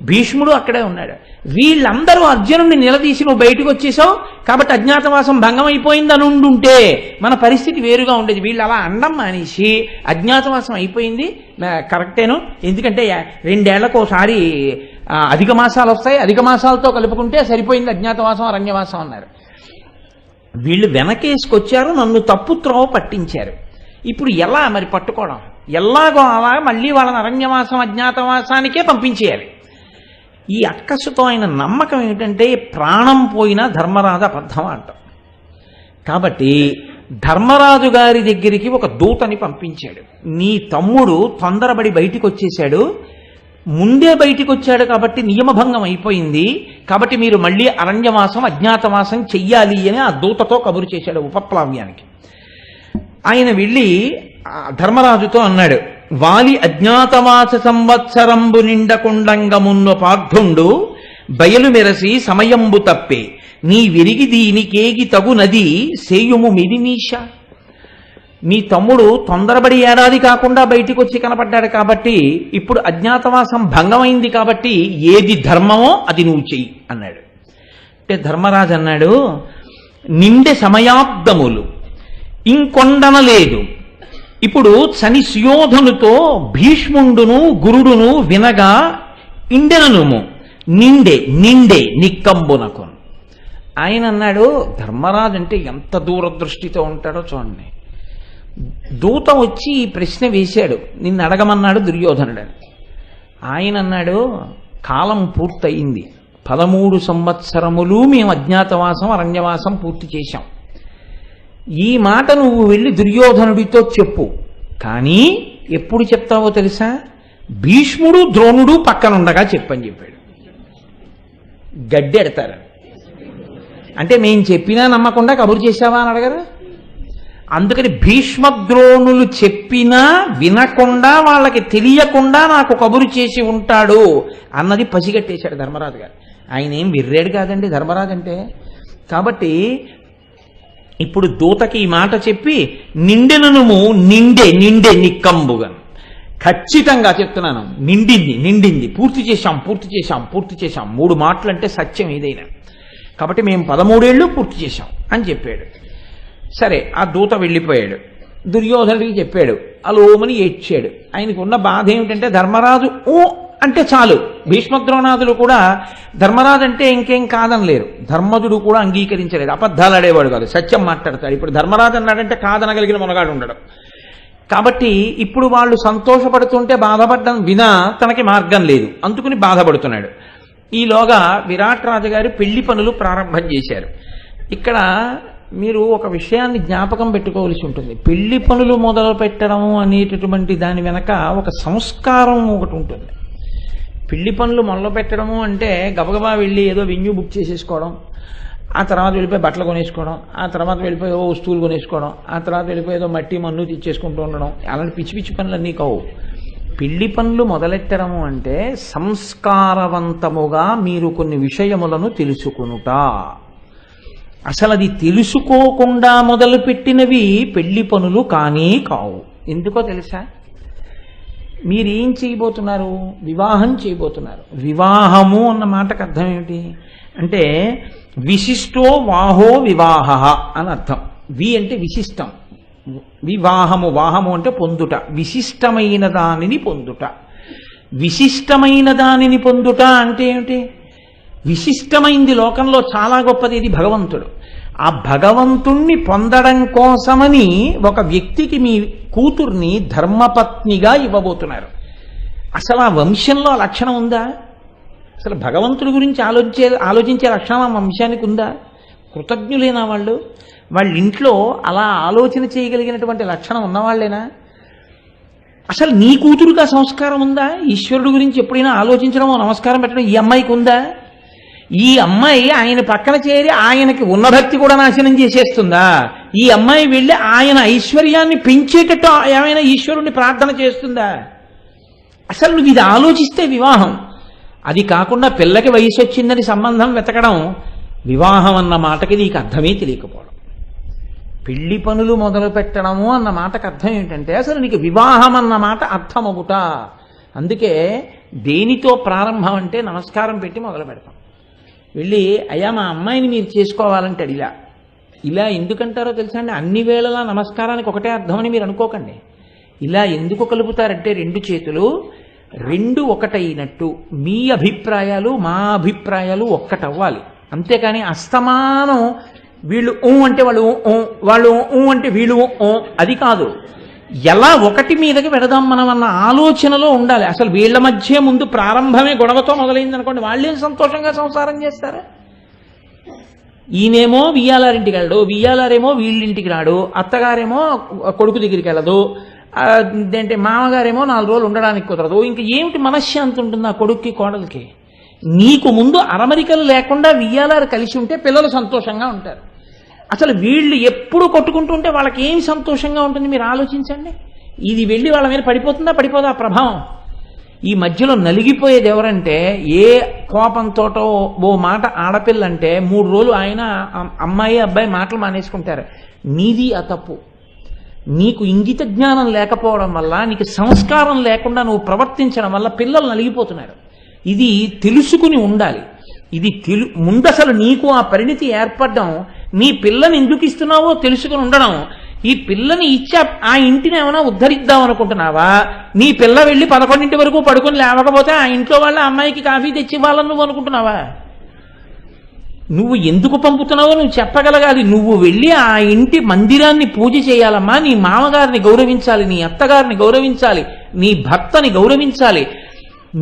భీష్ముడు అక్కడే ఉన్నాడు. వీళ్ళందరూ అర్జునుడిని నిలదీసి నువ్వు బయటకు వచ్చేసావు కాబట్టి అజ్ఞాతవాసం భంగం అయిపోయింది అని ఉండుంటే మన పరిస్థితి వేరుగా ఉండేది. వీళ్ళు అలా అండం మానేసి అజ్ఞాతవాసం అయిపోయింది కరెక్టేను, ఎందుకంటే 2 ఏళ్లకోసారి అధిక మాసాలు వస్తాయి, అధిక మాసాలతో కలుపుకుంటే సరిపోయింది అజ్ఞాతవాసం అరణ్యవాసం అన్నారు. వీళ్ళు వెనకేసుకొచ్చారు, నన్ను తప్పు త్రోవ పట్టించారు. ఇప్పుడు ఎలా మరి పట్టుకోవడం? ఎలాగో అలా మళ్ళీ వాళ్ళని అరణ్యవాసం అజ్ఞాతవాసానికే పంపించేయాలి. ఈ అక్కసుతో ఆయన నమ్మకం ఏమిటంటే ప్రాణం పోయినా ధర్మరాజు అబద్ధం అంటాం. కాబట్టి ధర్మరాజు గారి దగ్గరికి ఒక దూతని పంపించాడు. నీ తమ్ముడు తొందరపడి బయటికి వచ్చేశాడు, ముందే బయటికి వచ్చాడు కాబట్టి నియమభంగం అయిపోయింది, కాబట్టి మీరు మళ్ళీ అరణ్యవాసం అజ్ఞాతవాసం చెయ్యాలి అని ఆ దూతతో కబురు చేశాడు ఉపప్లావ్యానికి. ఆయన వెళ్ళి ధర్మరాజుతో అన్నాడు, వాలి అజ్ఞాతవాస సంవత్సరంబు నిండకుండంగమున్న పార్థుండు బయలు మెరసి సమయంబు తప్పే నీ విరిగి దీనికేగి తగు నది సేయుము మిదిమీష. నీ తమ్ముడు తొందరబడి ఏడాది కాకుండా బయటికి వచ్చి కనపడ్డాడు కాబట్టి ఇప్పుడు అజ్ఞాతవాసం భంగమైంది కాబట్టి ఏది ధర్మమో అది నువ్వు చెయ్యి అన్నాడు. అంటే ధర్మరాజు అన్నాడు, నిండె సమయాబ్దములు ఇంకొండనలేదు. ఇప్పుడు చని సుయోధనుతో భీష్ముండును గురుడును వినగా ఇండెననుము నిండే నిక్కంబునకు. ఆయన అన్నాడు, ధర్మరాజు అంటే ఎంత దూరదృష్టితో ఉంటాడో చూడండి. దూత వచ్చి ఈ ప్రశ్న వేశాడు, నిన్ను అడగమన్నాడు దుర్యోధనుడని. ఆయన అన్నాడు, కాలం పూర్తయింది, 13 సంవత్సరములు మేము అజ్ఞాతవాసం అరణ్యవాసం పూర్తి చేశాం. ఈ మాట నువ్వు వెళ్ళి దుర్యోధనుడితో చెప్పు. కానీ ఎప్పుడు చెప్తావో తెలుసా? భీష్ముడు ద్రోణుడు పక్కనుండగా చెప్పని చెప్పాడు. గడ్డెడతారు. అంటే మేము చెప్పినా నమ్మకుండా కబురు చేశావా అని అడగరు. అందుకని భీష్మద్రోణులు చెప్పినా వినకుండా వాళ్ళకి తెలియకుండా నాకు కబురు చేసి ఉంటాడు అన్నది పసిగట్టేశాడు ధర్మరాజు గారు. ఆయన ఏం విర్రేడు కాదండి ధర్మరాజు అంటే. కాబట్టి ఇప్పుడు దూతకి ఈ మాట చెప్పి నిండెననుము నిండే నిక్కంబుగా, ఖచ్చితంగా చెప్తున్నాను, నిండింది, పూర్తి చేశాం 3 మాటలు అంటే సత్యం ఏదైనా. కాబట్టి మేము 13 ఏళ్ళు పూర్తి చేశాం అని చెప్పాడు. సరే, ఆ దూత వెళ్ళిపోయాడు. దుర్యోధనుడికి చెప్పాడు, అలోమని ఏడ్చాడు. ఆయనకు ఉన్న బాధ ఏమిటంటే ధర్మరాజు ఓ అంటే చాలు. భీష్మద్రోణాదులు కూడా ధర్మరాజు అంటే ఇంకేం కాదనలేరు. ధర్మజుడు కూడా అంగీకరించలేదు. అబద్ధాలు ఆడేవాడు కాదు, సత్యం మాట్లాడతాడు. ఇప్పుడు ధర్మరాజు అన్నాడంటే కాదనగలిగిన మునగాడు ఉండడు. కాబట్టి ఇప్పుడు వాళ్ళు సంతోషపడుతుంటే బాధపడడం వినా తనకి మార్గం లేదు, అందుకుని బాధపడుతున్నాడు. ఈలోగా విరాట్ రాజు గారు పెళ్లి పనులు ప్రారంభం చేశారు. ఇక్కడ మీరు ఒక విషయాన్ని జ్ఞాపకం పెట్టుకోవాల్సి ఉంటుంది. పెళ్లి పనులు మొదలు పెట్టడం అనేటటువంటి దాని వెనక ఒక సంస్కారం ఒకటి ఉంటుంది. పెళ్లి పనులు మొదలు పెట్టడము అంటే గబగబా వెళ్ళి ఏదో వెన్యూ బుక్ చేసేసుకోవడం, ఆ తర్వాత వెళ్ళిపోయి బట్టలు కొనేసుకోవడం, ఆ తర్వాత వెళ్ళిపోయి ఓ వస్తువులు కొనేసుకోవడం, ఆ తర్వాత వెళ్ళిపోయి ఏదో మట్టి మన్ను తెచ్చేసుకుంటూ ఉండడం, అలాంటి పిచ్చి పనులు అన్నీ కావు. పెళ్లి పనులు మొదలెట్టడము అంటే సంస్కారవంతముగా మీరు కొన్ని విషయములను తెలుసుకునుట. అసలు అది తెలుసుకోకుండా మొదలుపెట్టినవి పెళ్లి పనులు కానీ కావు. ఎందుకో తెలుసా? మీరేం చేయబోతున్నారు? వివాహం చేయబోతున్నారు. వివాహము అన్న మాటకు అర్థం ఏమిటి అంటే విశిష్టో వాహో వివాహ అని అర్థం. వి అంటే విశిష్టం, వాహము అంటే పొందుట, విశిష్టమైన దానిని పొందుట. విశిష్టమైన దానిని పొందుట అంటే ఏమిటి? విశిష్టమైంది లోకంలో చాలా గొప్పది ఇది భగవంతుడు. ఆ భగవంతుణ్ణి పొందడం కోసమని ఒక వ్యక్తికి మీ కూతుర్ని ధర్మపత్నిగా ఇవ్వబోతున్నారు. అసలు ఆ వంశంలో లక్షణం ఉందా? అసలు భగవంతుడి గురించి ఆలోచించే లక్షణం ఆ వంశానికి ఉందా? కృతజ్ఞులేనా వాళ్ళు? వాళ్ళ ఇంట్లో అలా ఆలోచన చేయగలిగినటువంటి లక్షణం ఉన్నవాళ్లేనా? అసలు నీ కూతురుగా సంస్కారం ఉందా? ఈశ్వరుడు గురించి ఎప్పుడైనా ఆలోచించడమో నమస్కారం పెట్టడం ఈ అమ్మాయికి ఉందా? ఈ అమ్మాయి ఆయన పక్కన చేరి ఆయనకి ఉన్న భక్తి కూడా నాశనం చేసేస్తుందా? ఈ అమ్మాయి వెళ్ళి ఆయన ఐశ్వర్యాన్ని పెంచేటట్టు ఏమైనా ఈశ్వరుణ్ణి ప్రార్థన చేస్తుందా? అసలు నువ్వు ఇది ఆలోచిస్తే వివాహం. అది కాకుండా పిల్లకి వయసు వచ్చిందని సంబంధం వెతకడం వివాహం అన్న మాటకి నీకు అర్థమే తెలియకపోవడం. పెళ్లి పనులు మొదలు పెట్టడము అన్న మాటకు అర్థం ఏంటంటే అసలు నీకు వివాహం అన్న మాట అర్థమవుట. అందుకే దేనితో ప్రారంభం అంటే నమస్కారం పెట్టి మొదలు పెడతాం. వెళ్ళి అయ్యా మా అమ్మాయిని మీరు చేసుకోవాలంటే ఇలా ఎందుకంటారో తెలుసా అండి? అన్ని వేళలా నమస్కారానికి ఒకటే అర్థమని మీరు అనుకోకండి. ఇలా ఎందుకు కలుపుతారంటే 2 చేతులు 2 ఒకటైనట్టు మీ అభిప్రాయాలు మా అభిప్రాయాలు ఒక్కటవ్వాలి. అంతేకాని అస్తమానం వీళ్ళు అంటే వాళ్ళు అంటే వీళ్ళు అది కాదు. ఎలా ఒకటి మీదకి పెడదాం మనం అన్న ఆలోచనలో ఉండాలి. అసలు వీళ్ళ మధ్య ముందు ప్రారంభమే గొడవతో మొదలైంది అనుకోండి, వాళ్ళేం సంతోషంగా సంసారం చేస్తారా? ఈయనేమో వియ్యాలారింటికి వెళ్ళడు, వియ్యాలారేమో వీళ్ళింటికి రాడు, అత్తగారేమో కొడుకు దగ్గరికి వెళ్ళదు, అంటే మామగారేమో 4 రోజులు ఉండడానికి కుదరదు. ఇంక ఏమిటి మనశ్శాంతి ఉంటుంది ఆ కొడుక్కి కోడలికి? నీకు ముందు అరమరికలు లేకుండా వియ్యాలారు కలిసి ఉంటే పిల్లలు సంతోషంగా ఉంటారు. అసలు వీళ్ళు ఎప్పుడు కొట్టుకుంటుంటే వాళ్ళకి ఏం సంతోషంగా ఉంటుంది మీరు ఆలోచించండి. ఇది వెళ్ళి వాళ్ళ మీద పడిపోదా ప్రభావం? ఈ మధ్యలో నలిగిపోయేది ఎవరంటే ఏ కోపంతోటో ఓ మాట ఆడపిల్లంటే 3 రోజులు ఆయన అమ్మాయి అబ్బాయి మాటలు మానేసుకుంటారు. నీది ఆ తప్పు. నీకు ఇంగిత జ్ఞానం లేకపోవడం వల్ల, నీకు సంస్కారం లేకుండా నువ్వు ప్రవర్తించడం వల్ల పిల్లలు నలిగిపోతున్నారు. ఇది తెలుసుకుని ఉండాలి. ఇది ముందసలు నీకు ఆ పరిణితి ఏర్పడడం, నీ పిల్లని ఎందుకు ఇస్తున్నావో తెలుసుకుని ఉండడం, ఈ పిల్లని ఇచ్చా ఆ ఇంటిని ఏమైనా ఉద్ధరిద్దాం అనుకుంటున్నావా? నీ పిల్ల వెళ్ళి 11 వరకు పడుకొని లేవకపోతే ఆ ఇంట్లో వాళ్ళ అమ్మాయికి కాఫీ తెచ్చి ఇవ్వాలని నువ్వు అనుకుంటున్నావా? నువ్వు ఎందుకు పంపుతున్నావో నువ్వు చెప్పగలగాలి. నువ్వు వెళ్ళి ఆ ఇంటి మందిరాన్ని పూజ చేయాలమ్మా. నీ మామగారిని గౌరవించాలి, నీ అత్తగారిని గౌరవించాలి, నీ భర్తని గౌరవించాలి.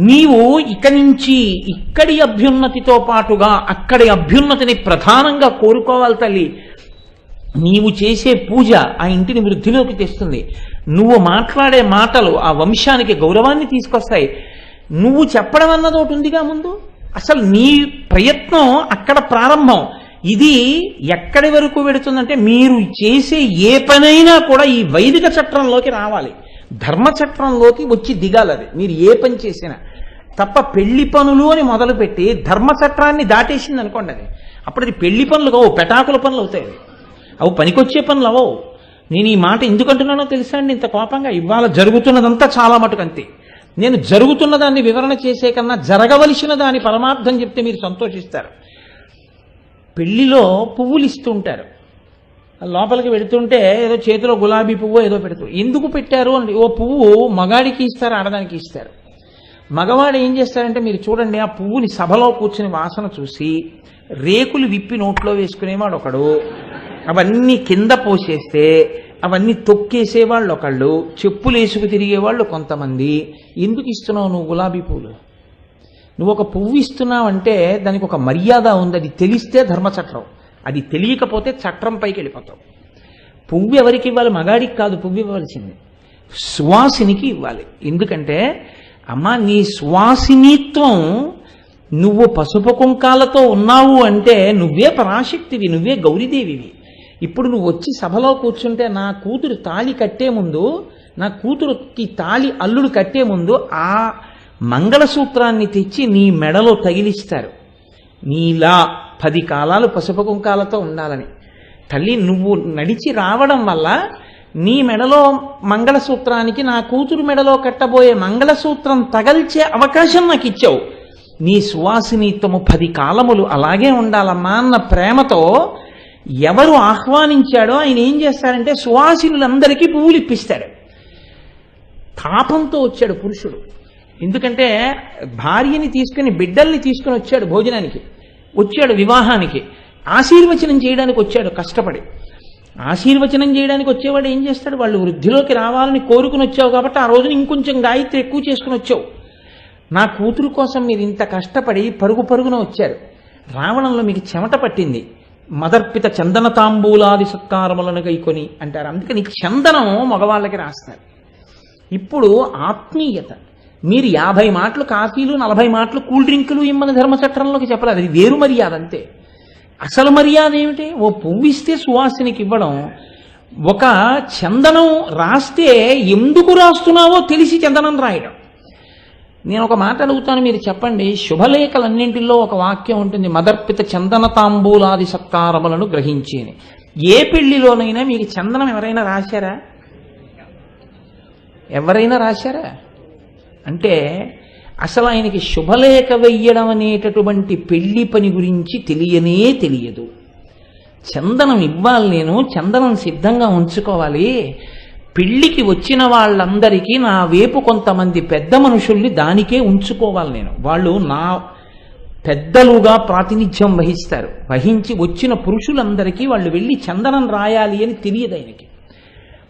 నీవు ఇక నుంచి ఇక్కడి అభ్యున్నతితో పాటుగా అక్కడి అభ్యున్నతిని ప్రధానంగా కోరుకోవాలి తల్లి. నీవు చేసే పూజ ఆ ఇంటిని వృద్ధిలోకి తెస్తుంది. నువ్వు మాట్లాడే మాటలు ఆ వంశానికి గౌరవాన్ని తీసుకొస్తాయి. నువ్వు చెప్పడం అన్నది ఒకటి ఉందిగా ముందు. అసలు నీ ప్రయత్నం అక్కడ ప్రారంభం. ఇది ఎక్కడి వరకు వెడుతుందంటే మీరు చేసే ఏ పనైనా కూడా ఈ వైదిక చట్రంలోకి రావాలి, ధర్మచట్రంలోకి వచ్చి దిగాలి. అది మీరు ఏ పని చేసినా తప్ప పెళ్లి పనులు అని మొదలుపెట్టి ధర్మచట్రాన్ని దాటేసింది అనుకోండి, అది అప్పుడు అది పెళ్లి పనులు కావు, పెటాకుల పనులు అవుతాయి. అవి పనికొచ్చే పనులు అవవు. నేను ఈ మాట ఎందుకంటున్నానో తెలుసా అండి? ఇంత కోపంగా ఇవాళ జరుగుతున్నదంతా చాలా మటుకు అంతే. నేను జరుగుతున్న దాన్ని వివరణ చేసే కన్నా జరగవలసిన దాని పరమార్థం చెప్తే మీరు సంతోషిస్తారు. పెళ్లిలో పువ్వులు ఇస్తుంటారు, లోపలికి పెడుతుంటే ఏదో చేతిలో గులాబీ పువ్వు ఏదో పెడుతూ ఎందుకు పెట్టారు అంటే, ఓ పువ్వు మగాడికి ఇస్తారు, ఆడదానికి ఇస్తారు. మగవాడు ఏం చేస్తారంటే మీరు చూడండి, ఆ పువ్వుని సభలో కూర్చుని వాసన చూసి రేకులు విప్పి నోట్లో వేసుకునేవాడు ఒకడు, అవన్నీ కింద పోసేస్తే అవన్నీ తొక్కేసేవాళ్ళు ఒకళ్ళు, చెప్పులు వేసుకు తిరిగేవాళ్ళు కొంతమంది. ఎందుకు ఇస్తున్నావు నువ్వు గులాబీ పువ్వులు? నువ్వు ఒక పువ్వు ఇస్తున్నావంటే దానికి ఒక మర్యాద ఉంది. అది తెలిస్తే ధర్మచట్రం, అది తెలియకపోతే చట్రం పైకి వెళ్ళిపోతావు. పువ్వు ఎవరికి ఇవ్వాలి? మగాడికి కాదు పువ్వు ఇవ్వాల్సింది, సువాసినికి ఇవ్వాలి. ఎందుకంటే అమ్మా నీ సువాసినిత్వం, నువ్వు పసుపు కుంకాలతో ఉన్నావు అంటే నువ్వే పరాశక్తివి, నువ్వే గౌరీదేవివి. ఇప్పుడు నువ్వు వచ్చి సభలో కూర్చుంటే నా కూతురు తాళి కట్టే ముందు, నా కూతురుకి తాళి అల్లుడు కట్టే ముందు ఆ మంగళసూత్రాన్ని తెచ్చి నీ మెడలో తగిలిస్తారు. నీలా 10 కాలాలు పసుపు కుంకాలతో ఉండాలని. తల్లి నువ్వు నడిచి రావడం వల్ల నీ మెడలో మంగళసూత్రానికి నా కూతురు మెడలో కట్టబోయే మంగళసూత్రం తగల్చే అవకాశం నాకు ఇచ్చావు. నీ సువాసినిత్వము 10 కాలములు అలాగే ఉండాలమ్మా అన్న ప్రేమతో ఎవరు ఆహ్వానించాడో ఆయన ఏం చేస్తారంటే సువాసినులందరికీ పువ్వులు ఇప్పిస్తాడు. తాపంతో వచ్చాడు పురుషుడు. ఎందుకంటే భార్యని తీసుకుని బిడ్డల్ని తీసుకుని వచ్చాడు, భోజనానికి వచ్చాడు, వివాహానికి ఆశీర్వచనం చేయడానికి వచ్చాడు కష్టపడి. ఆశీర్వచనం చేయడానికి వచ్చేవాడు ఏం చేస్తాడు? వాళ్ళు వృద్ధిలోకి రావాలని కోరుకుని వచ్చావు కాబట్టి ఆ రోజున ఇంకొంచెం గాయత్రి ఎక్కువ చేసుకుని వచ్చావు. నా కూతురు కోసం మీరు ఇంత కష్టపడి పరుగు పరుగున వచ్చారు, రావణంలో మీకు చెమట పట్టింది, మదర్పిత చందన తాంబూలాది సత్కారములను గైకొని అంటారు. అందుకని చందనం మగవాళ్ళకి రాస్తారు. ఇప్పుడు ఆత్మీయత, మీరు 50 మాటలు కాఫీలు 40 మాటలు కూల్ డ్రింకులు ఇమ్మని ధర్మచట్రంలోకి చెప్పలేదు, అది వేరు మర్యాద అంతే. అసలు మర్యాద ఏమిటి? ఓ పువ్వు ఇస్తే సువాసినికి ఇవ్వడం. ఒక చందనం రాస్తే ఎందుకు రాస్తున్నావో తెలిసి చందనం రాయడం. నేను ఒక మాట అడుగుతాను, మీరు చెప్పండి. శుభలేఖలన్నింటిలో ఒక వాక్యం ఉంటుంది, మదర్పిత చందన తాంబూలాది సత్కారములను గ్రహించేని. ఏ పెళ్లిలోనైనా మీకు చందనం ఎవరైనా రాశారా? ఎవరైనా రాశారా? అంటే అసలు ఆయనకి శుభలేఖ వెయ్యడం అనేటటువంటి పెళ్లి పని గురించి తెలియనే తెలియదు. చందనం ఇవ్వాలి, నేను చందనం సిద్ధంగా ఉంచుకోవాలి. పెళ్లికి వచ్చిన వాళ్ళందరికీ నా వైపు కొంతమంది పెద్ద మనుషుల్ని దానికే ఉంచుకోవాలి నేను. వాళ్ళు నా పెద్దలుగా ప్రాతినిధ్యం వహిస్తారు. వహించి వచ్చిన పురుషులందరికీ వాళ్ళు వెళ్ళి చందనం రాయాలి అని తెలియదు ఆయనకి.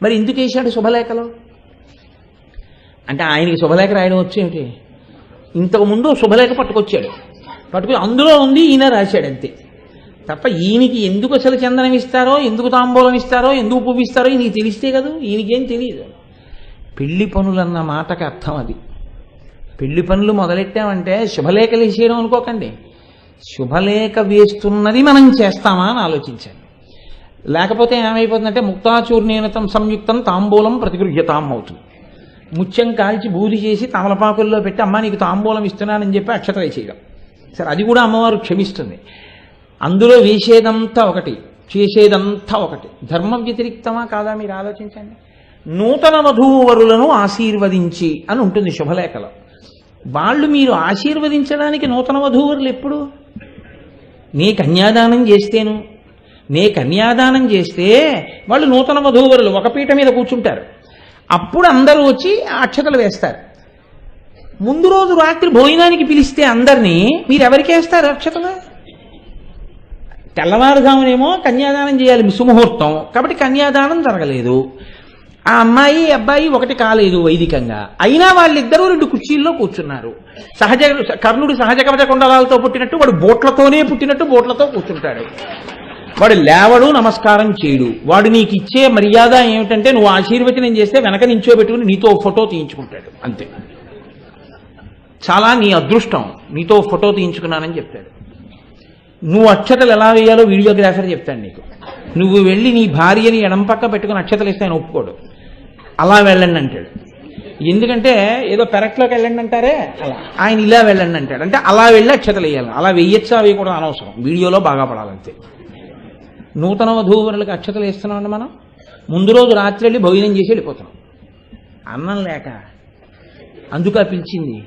మరి ఎందుకు వేశాడు శుభలేఖలో? అంటే ఆయనకి శుభలేఖ రాయడం వచ్చేమిటి? ఇంతకుముందు శుభలేఖ పట్టుకొచ్చాడు, పట్టుకుని అందులో ఉంది ఈయన రాశాడు అంతే. తప్ప ఈయనకి ఎందుకు అసలు చందనం ఇస్తారో, ఎందుకు తాంబూలం ఇస్తారో, ఎందుకు పువ్వు ఇస్తారో ఈయనకి తెలిస్తే కదా. ఈయనకేం తెలియదు. పెళ్లి పనులన్న మాటకి అర్థం అది. పెళ్లి పనులు మొదలెట్టామంటే శుభలేఖలు వేసేయడం అనుకోకండి. శుభలేఖ వేస్తున్నది మనం చేస్తామా అని ఆలోచించండి. లేకపోతే ఏమైపోతుందంటే ముక్తాచూర్ణేనతం సంయుక్తం తాంబూలం ప్రతిగృహ్యతాం అవుతుంది. ముత్యం కాల్చి బూది చేసి తమలపాకుల్లో పెట్టి అమ్మ నీకు తాంబూలం ఇస్తున్నానని చెప్పి అక్షత వేసేయడం. సరే, అది కూడా అమ్మవారు క్షమిస్తుంది. అందులో వేసేదంతా ఒకటి, చేసేదంతా ఒకటి. ధర్మ వ్యతిరిక్తమా కాదా మీరు ఆలోచించండి. నూతన వధూవరులను ఆశీర్వదించి అని ఉంటుంది శుభలేఖలో. వాళ్ళు మీరు ఆశీర్వదించడానికి నూతన వధూవరులు ఎప్పుడు? నీ కన్యాదానం చేస్తేను, నే కన్యాదానం చేస్తే వాళ్ళు నూతన వధూవరులు ఒక పీట మీద కూర్చుంటారు. అప్పుడు అందరూ వచ్చి అక్షతలు వేస్తారు. ముందు రోజు రాత్రి భోజనానికి పిలిస్తే అందరినీ మీరెవరికి వేస్తారు అక్షతలు? తెల్లవారుజామునేమో కన్యాదానం చేయాలి, సుముహూర్తం కాబట్టి కన్యాదానం జరగలేదు. ఆ అమ్మాయి అబ్బాయి ఒకటి కాలేదు వైదికంగా, అయినా వాళ్ళిద్దరూ 2 కుర్చీల్లో కూర్చున్నారు. కర్ణుడు సహజ కవచ కుండలాలతో పుట్టినట్టు వాడు బోట్లతోనే పుట్టినట్టు బోట్లతో కూర్చుంటాడు. వాడు లేవడు, నమస్కారం చేయడు. వాడు నీకు ఇచ్చే మర్యాద ఏమిటంటే నువ్వు ఆశీర్వచనం చేస్తే వెనక నించోబెట్టుకుని నీతో ఫోటో తీయించుకుంటాడు అంతే. చాలా నీ అదృష్టం, నీతో ఫోటో తీయించుకున్నానని చెప్తాడు. నువ్వు అక్షతలు ఎలా వేయాలో వీడియోగ్రాఫర్ చెప్తాడు నీకు. నువ్వు వెళ్ళి నీ భార్యని ఎడం పక్క పెట్టుకుని అక్షతలు ఇస్తే ఆయన ఒప్పుకోడు. అలా వెళ్ళండి అంటాడు. ఎందుకంటే ఏదో పెరట్లోకి వెళ్ళండి అంటారే అలా, ఆయన ఇలా వెళ్ళండి అంటాడు. అంటే అలా వెళ్ళి అక్షతలు వేయాలి. అలా వెయ్యొచ్చా అవి కూడా అనవసరం, వీడియోలో బాగా పడాలంతే. నూతన వధూవరులకు అక్షతలు వేస్తున్నామండి మనం. ముందు రోజు రాత్రి వెళ్ళి భోజనం చేసి వెళ్ళిపోతున్నాం, అన్నం లేక. అందుక పిలిచింది.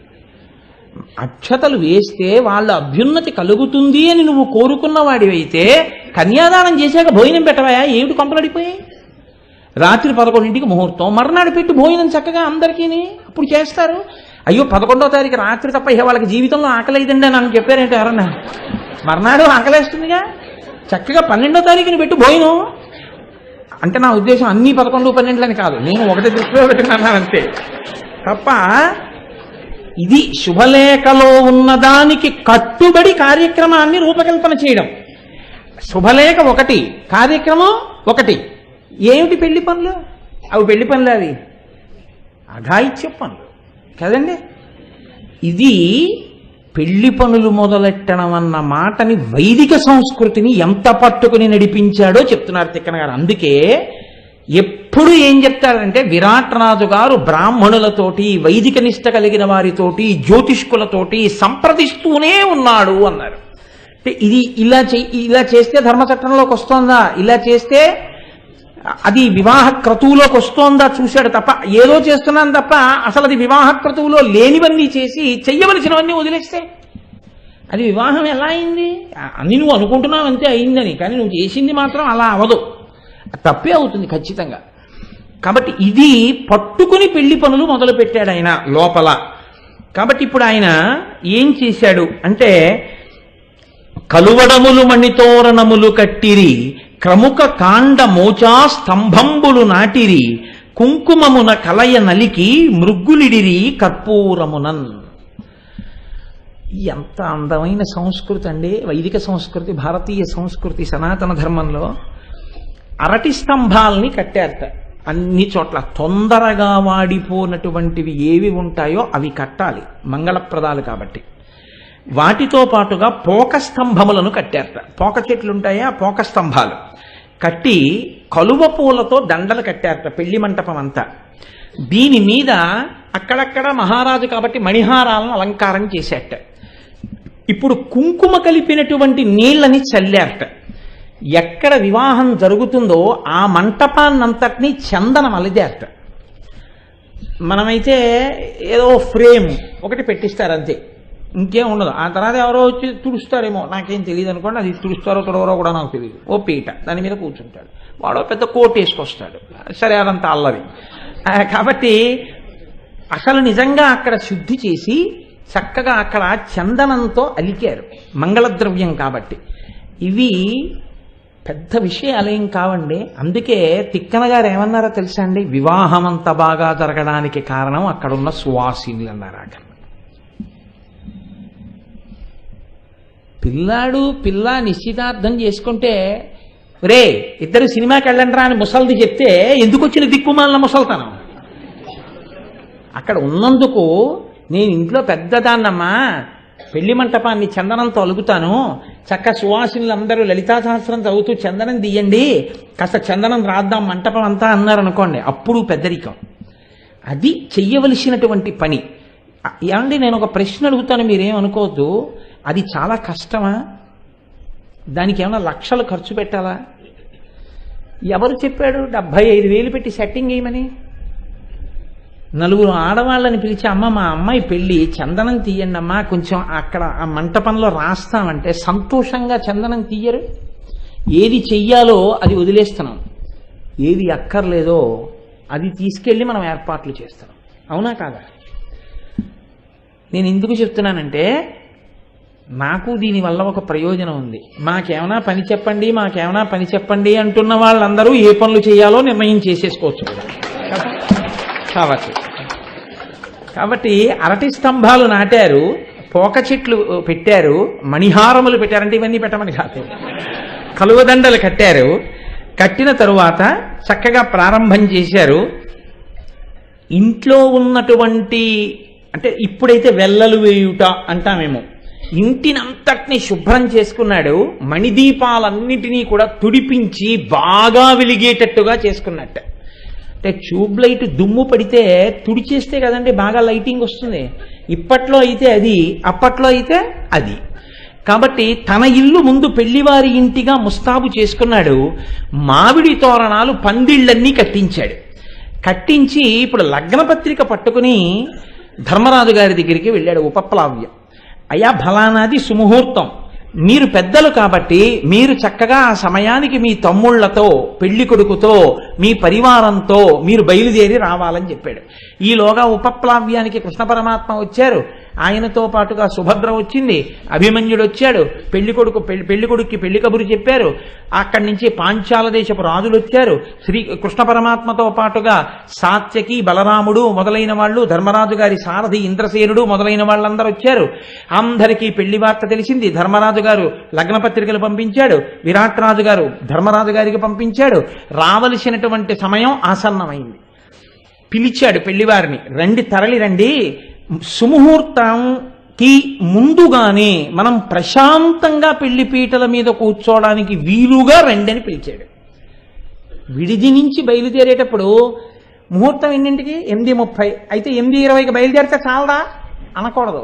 అక్షతలు వేస్తే వాళ్ళ అభ్యున్నతి కలుగుతుంది అని నువ్వు కోరుకున్న వాడివైతే కన్యాదానం చేశాక భోజనం పెట్టవయా? ఏమిటి కొంపలడిపోయాయి? రాత్రి 11ంటికి ముహూర్తం, మర్నాడు పెట్టి భోజనం చక్కగా అందరికీ అప్పుడు చేస్తారు. అయ్యో 11వ తారీఖు రాత్రి తప్ప వాళ్ళకి జీవితంలో ఆకలేదండి అని చెప్పారంటే ఎవరన్నా? మర్నాడు ఆకలేస్తుందిగా, చక్కగా 12వ తారీఖుని పెట్టి భోజనం. అంటే నా ఉద్దేశం అన్ని 11, 12 కాదు, నేను ఒకటి దృష్టిలో పెట్టుకున్నాను అంతే తప్ప. ఇది శుభలేఖలో ఉన్నదానికి కట్టుబడి కార్యక్రమాన్ని రూపకల్పన చేయడం. శుభలేఖ ఒకటి, కార్యక్రమం ఒకటి. ఏమిటి పెళ్లి పనులు? అవి పెళ్లి పనులు, అవి అఘాయిత్య పనులు కదండి. ఇది పెళ్లి పనులు మొదలెట్టడం అన్న మాటని, వైదిక సంస్కృతిని ఎంత పట్టుకుని నడిపించాడో చెప్తున్నారు తిక్కన గారు. అందుకే ఎప్పుడు ఏం చెప్తారంటే, విరాట్ రాజు గారు బ్రాహ్మణులతోటి, వైదిక నిష్ట కలిగిన వారితోటి, జ్యోతిష్కులతోటి సంప్రదిస్తూనే ఉన్నాడు అన్నారు. అంటే ఇది ఇలా చేస్తే ధర్మచట్టంలోకి వస్తోందా, ఇలా చేస్తే అది వివాహ క్రతువులోకి వస్తోందా చూశాడు తప్ప, ఏదో చేస్తున్నాను తప్ప అసలు అది వివాహ క్రతువులో లేనివన్నీ చేసి చెయ్యవలసినవన్నీ వదిలేస్తే అది వివాహం ఎలా అయింది? అని నువ్వు అనుకుంటున్నావు అంతే అయిందని, కానీ నువ్వు చేసింది మాత్రం అలా అవదు, తప్పే అవుతుంది ఖచ్చితంగా. కాబట్టి ఇది పట్టుకుని పెళ్లి పనులు మొదలు పెట్టాడు ఆయన లోపల. కాబట్టి ఇప్పుడు ఆయన ఏం చేశాడు అంటే, కలువడములు మణితోరణములు కట్టిరి, క్రముక కాండ మోచా స్తంభంబులు నాటిరి, కుంకుమమున కలయ నలికి మృగ్గులిడిరి కర్పూరమునన్. ఎంత అందమైన సంస్కృతి అండి వైదిక సంస్కృతి, భారతీయ సంస్కృతి, సనాతన ధర్మంలో. అరటి స్తంభాలని కట్టారట అన్ని చోట్ల. తొందరగా వాడిపోనటువంటివి ఏవి ఉంటాయో అవి కట్టాలి, మంగళప్రదాలు కాబట్టి. వాటితో పాటుగా పోక స్తంభములను కట్టారట. పోక చెట్లు ఉంటాయా, పోక స్తంభాలు కట్టి కలువ పూలతో దండలు కట్టారట పెళ్లి మంటపం అంతా. దీని మీద అక్కడక్కడ మహారాజు కాబట్టి మణిహారాలను అలంకారం చేశారట. ఇప్పుడు కుంకుమ కలిపినటువంటి నీళ్ళని చల్లారట. ఎక్కడ వివాహం జరుగుతుందో ఆ మంటపాన్నంతటినీ చందనం అలిదారట. మనమైతే ఏదో ఫ్రేమ్ ఒకటి పెట్టిస్తారు అంతే, ఇంకేం ఉండదు. ఆ తర్వాత ఎవరో వచ్చి తుడుస్తారేమో, నాకేం తెలియదు అనుకోండి. అది తుడుస్తారో తుడవరో కూడా నాకు తెలియదు. ఓ పీట, దాని మీద కూర్చుంటాడు వాడో పెద్ద కోట్ వేసుకొస్తాడు. సరే, అదంతా అల్లరి. కాబట్టి అసలు నిజంగా అక్కడ శుద్ధి చేసి చక్కగా అక్కడ చందనంతో అలికారు, మంగళద్రవ్యం కాబట్టి. ఇవి పెద్ద విషయాలేం కావండి. అందుకే తిక్కన గారు ఏమన్నారో తెలుసా అండి, వివాహం అంత బాగా జరగడానికి కారణం అక్కడున్న సువాసినులు అన్నారు. అక్కడ పిల్లాడు పిల్ల నిశ్చితార్థం చేసుకుంటే, రే ఇద్దరు సినిమాకి వెళ్ళండి రా అని ముసల్ది చెప్తే ఎందుకు వచ్చిన దిక్కుమాలిన ముసల్తనం? అక్కడ ఉన్నందుకు నేను ఇంట్లో పెద్దదాన్నమ్మా, పెళ్లి మంటపాన్ని చందనంతో అలుగుతాను, చక్క సువాసినులు అందరూ లలితా సహస్రం చదువుతూ చందనం తీయండి, కాస్త చందనం రాద్దాం మంటపం అంతా అన్నారు అనుకోండి, అప్పుడు పెద్దరికం. అది చెయ్యవలసినటువంటి పని. ఏమండి నేను ఒక ప్రశ్న అడుగుతాను, మీరేమనుకోవద్దు. అది చాలా కష్టమా? దానికి ఏమైనా లక్షలు ఖర్చు పెట్టాలా? ఎవరు చెప్పాడు 75,000 పెట్టి సెట్టింగ్ వేయమని? నలుగురు ఆడవాళ్ళని పిలిచి, అమ్మ మా అమ్మాయి పెళ్ళి, చందనం తీయండి అమ్మా, కొంచెం అక్కడ ఆ మంటపంలో రాస్తామంటే సంతోషంగా చందనం తీయరు. ఏది చెయ్యాలో అది వదిలేస్తున్నాం, ఏది అక్కర్లేదో అది తీసుకెళ్ళి మనం ఏర్పాట్లు చేస్తున్నాం. అవునా కాదా? నేను ఎందుకు చెప్తున్నానంటే నాకు దీనివల్ల ఒక ప్రయోజనం ఉంది. మాకేమైనా పని చెప్పండి, మాకేమైనా పని చెప్పండి అంటున్న వాళ్ళందరూ ఏ పనులు చేయాలో నిర్ణయం చేసేసుకోవచ్చు కాబట్టి అరటి స్తంభాలు నాటారు, పోక చెట్లు పెట్టారు, మణిహారములు పెట్టారంటే ఇవన్నీ పెట్టమని కాదు, కలువదండలు కట్టారు. కట్టిన తరువాత చక్కగా ప్రారంభం చేశారు. ఇంట్లో ఉన్నటువంటి అంటే ఇప్పుడైతే వెల్లలు వేయుట అంటామేమో, ఇంటినంతటినీ శుభ్రం చేసుకున్నాడు. మణిదీపాలన్నిటినీ కూడా తుడిపించి బాగా వెలిగేటట్టుగా చేసుకున్నట్ట. అంటే ట్యూబ్ లైట్ దుమ్ము పడితే తుడిచేస్తే కదండి బాగా లైటింగ్ వస్తుంది. ఇప్పట్లో అయితే అది, అప్పట్లో అయితే అది. కాబట్టి తన ఇల్లు ముందు పెళ్లివారి ఇంటిగా ముస్తాబు చేసుకున్నాడు. మామిడి తోరణాలు పందిళ్ళన్నీ కట్టించాడు. కట్టించి ఇప్పుడు లగ్నపత్రిక పట్టుకుని ధర్మరాజు గారి దగ్గరికి వెళ్ళాడు. ఉపప్లావ్యం, అయా ఫలానాది సుముహూర్తం, మీరు పెద్దలు కాబట్టి మీరు చక్కగా ఆ సమయానికి మీ తమ్ముళ్లతో, పెళ్లి కొడుకుతో, మీ పరివారంతో మీరు బయలుదేరి రావాలని చెప్పాడు. ఈలోగా ఉపప్లావ్యానికి కృష్ణ పరమాత్మ వచ్చారు. ఆయనతో పాటుగా సుభద్ర వచ్చింది, అభిమన్యుడు వచ్చాడు. పెళ్లి కొడుక్కి పెళ్లి కబురు చెప్పారు. అక్కడి నుంచి పాంచాల దేశపు రాజులు వచ్చారు. కృష్ణ పరమాత్మతో పాటుగా సాత్యకి, బలరాముడు మొదలైన వాళ్ళు, ధర్మరాజు గారి సారథి ఇంద్రసేనుడు మొదలైన వాళ్ళందరూ వచ్చారు. అందరికీ పెళ్లి వార్త తెలిసింది. ధర్మరాజు గారు లగ్నపత్రికలు పంపించాడు, విరాట్ రాజు గారు ధర్మరాజు గారికి పంపించాడు. రావలసినటువంటి సమయం ఆసన్నమైంది. పిలిచాడు పెళ్లివారిని, రండి, తరలి రండి, సుముహూర్తంకి ముందుగానే మనం ప్రశాంతంగా పెళ్లి పీటల మీద కూర్చోవడానికి వీలుగా రండి అని పిలిచాడు. విడిది నుంచి బయలుదేరేటప్పుడు ముహూర్తం ఎన్నింటికి? 8:30. అయితే 8:20కి బయలుదేరితే చాలదా అనకూడదు.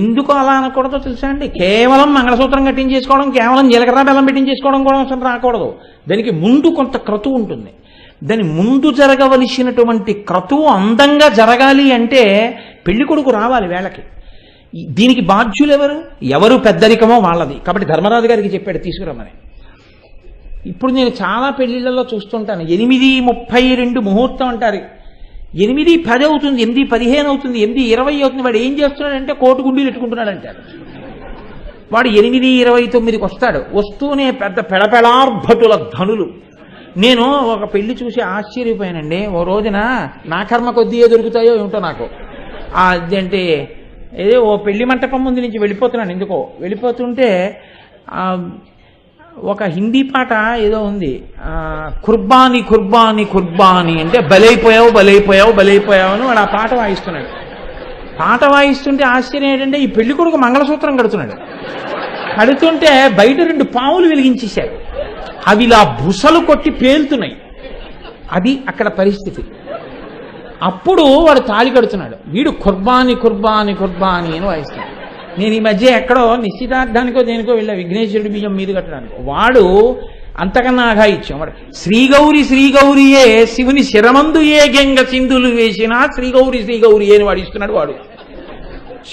ఎందుకు అలా అనకూడదో తెలుసా అండి? కేవలం మంగళసూత్రం కట్టించేసుకోవడం, కేవలం జీలకర్ర బెల్లం పెట్టించేసుకోవడం కూడా అవసరం రాకూడదు. దానికి ముందు కొంత క్రతువు ఉంటుంది. దాని ముందు జరగవలసినటువంటి క్రతువు అందంగా జరగాలి అంటే పెళ్లి కొడుకు రావాలి వేళకి. దీనికి బాధ్యులు ఎవరు పెద్దరికమో వాళ్ళది. కాబట్టి ధర్మరాజు గారికి చెప్పాడు తీసుకురమ్మని. ఇప్పుడు నేను చాలా పెళ్లిళ్లలో చూస్తుంటాను, 8:32 ముహూర్తం అంటారు. 8:10 అవుతుంది, 8:15 అవుతుంది, 8:20 అవుతుంది. వాడు ఏం చేస్తున్నాడంటే కోటు గుండీలు ఎట్టుకుంటున్నాడు అంటారు. వాడు 8:29కి వస్తాడు. వస్తూనే పెద్ద పెడపెడార్భటుల ధనులు. నేను ఒక పెళ్లి చూసి ఆశ్చర్యపోయానండి. ఓ రోజున నా కర్మ కొద్దిగా దొరుకుతాయో ఏమిటో నాకు. అదేంటి ఏదో ఓ పెళ్లి మంటపం ముందు నుంచి వెళ్ళిపోతున్నాను. ఎందుకో వెళ్ళిపోతుంటే ఒక హిందీ పాట ఏదో ఉంది, కుర్బానీ కుర్బానీ కుర్బానీ అంటే బలైపోయావు బలైపోయావు బలైపోయావు అని వాడు ఆ పాట వాయిస్తున్నాడు. పాట వాయిస్తుంటే ఆశ్చర్యం ఏంటంటే ఈ పెళ్లి కొడుకు మంగళసూత్రం కడుతున్నాడు. కడుతుంటే బయట 2 పావులు వెలిగించేశారు. అవి ఇలా బుసలు కొట్టి పేలుతున్నాయి. అది అక్కడ పరిస్థితి. అప్పుడు వాడు తాళి కడుతున్నాడు. వీడు కుర్బానీ కుర్బానీ కుర్బానీ అని వాయిస్తున్నాడు. నేను ఈ మధ్య ఎక్కడో నిశ్చితార్థానికో దేనికో వెళ్ళా, విఘ్నేశ్వరుడి బియ్యం మీద కట్టడానికి. వాడు అంతకన్నా అఘాయిత్యం. వాడు శ్రీగౌరి శ్రీగౌరియే శివుని శిరమందు ఏ గంగ సింధులు వేసినా శ్రీగౌరి శ్రీగౌరి అని వాడు ఇస్తున్నాడు. వాడు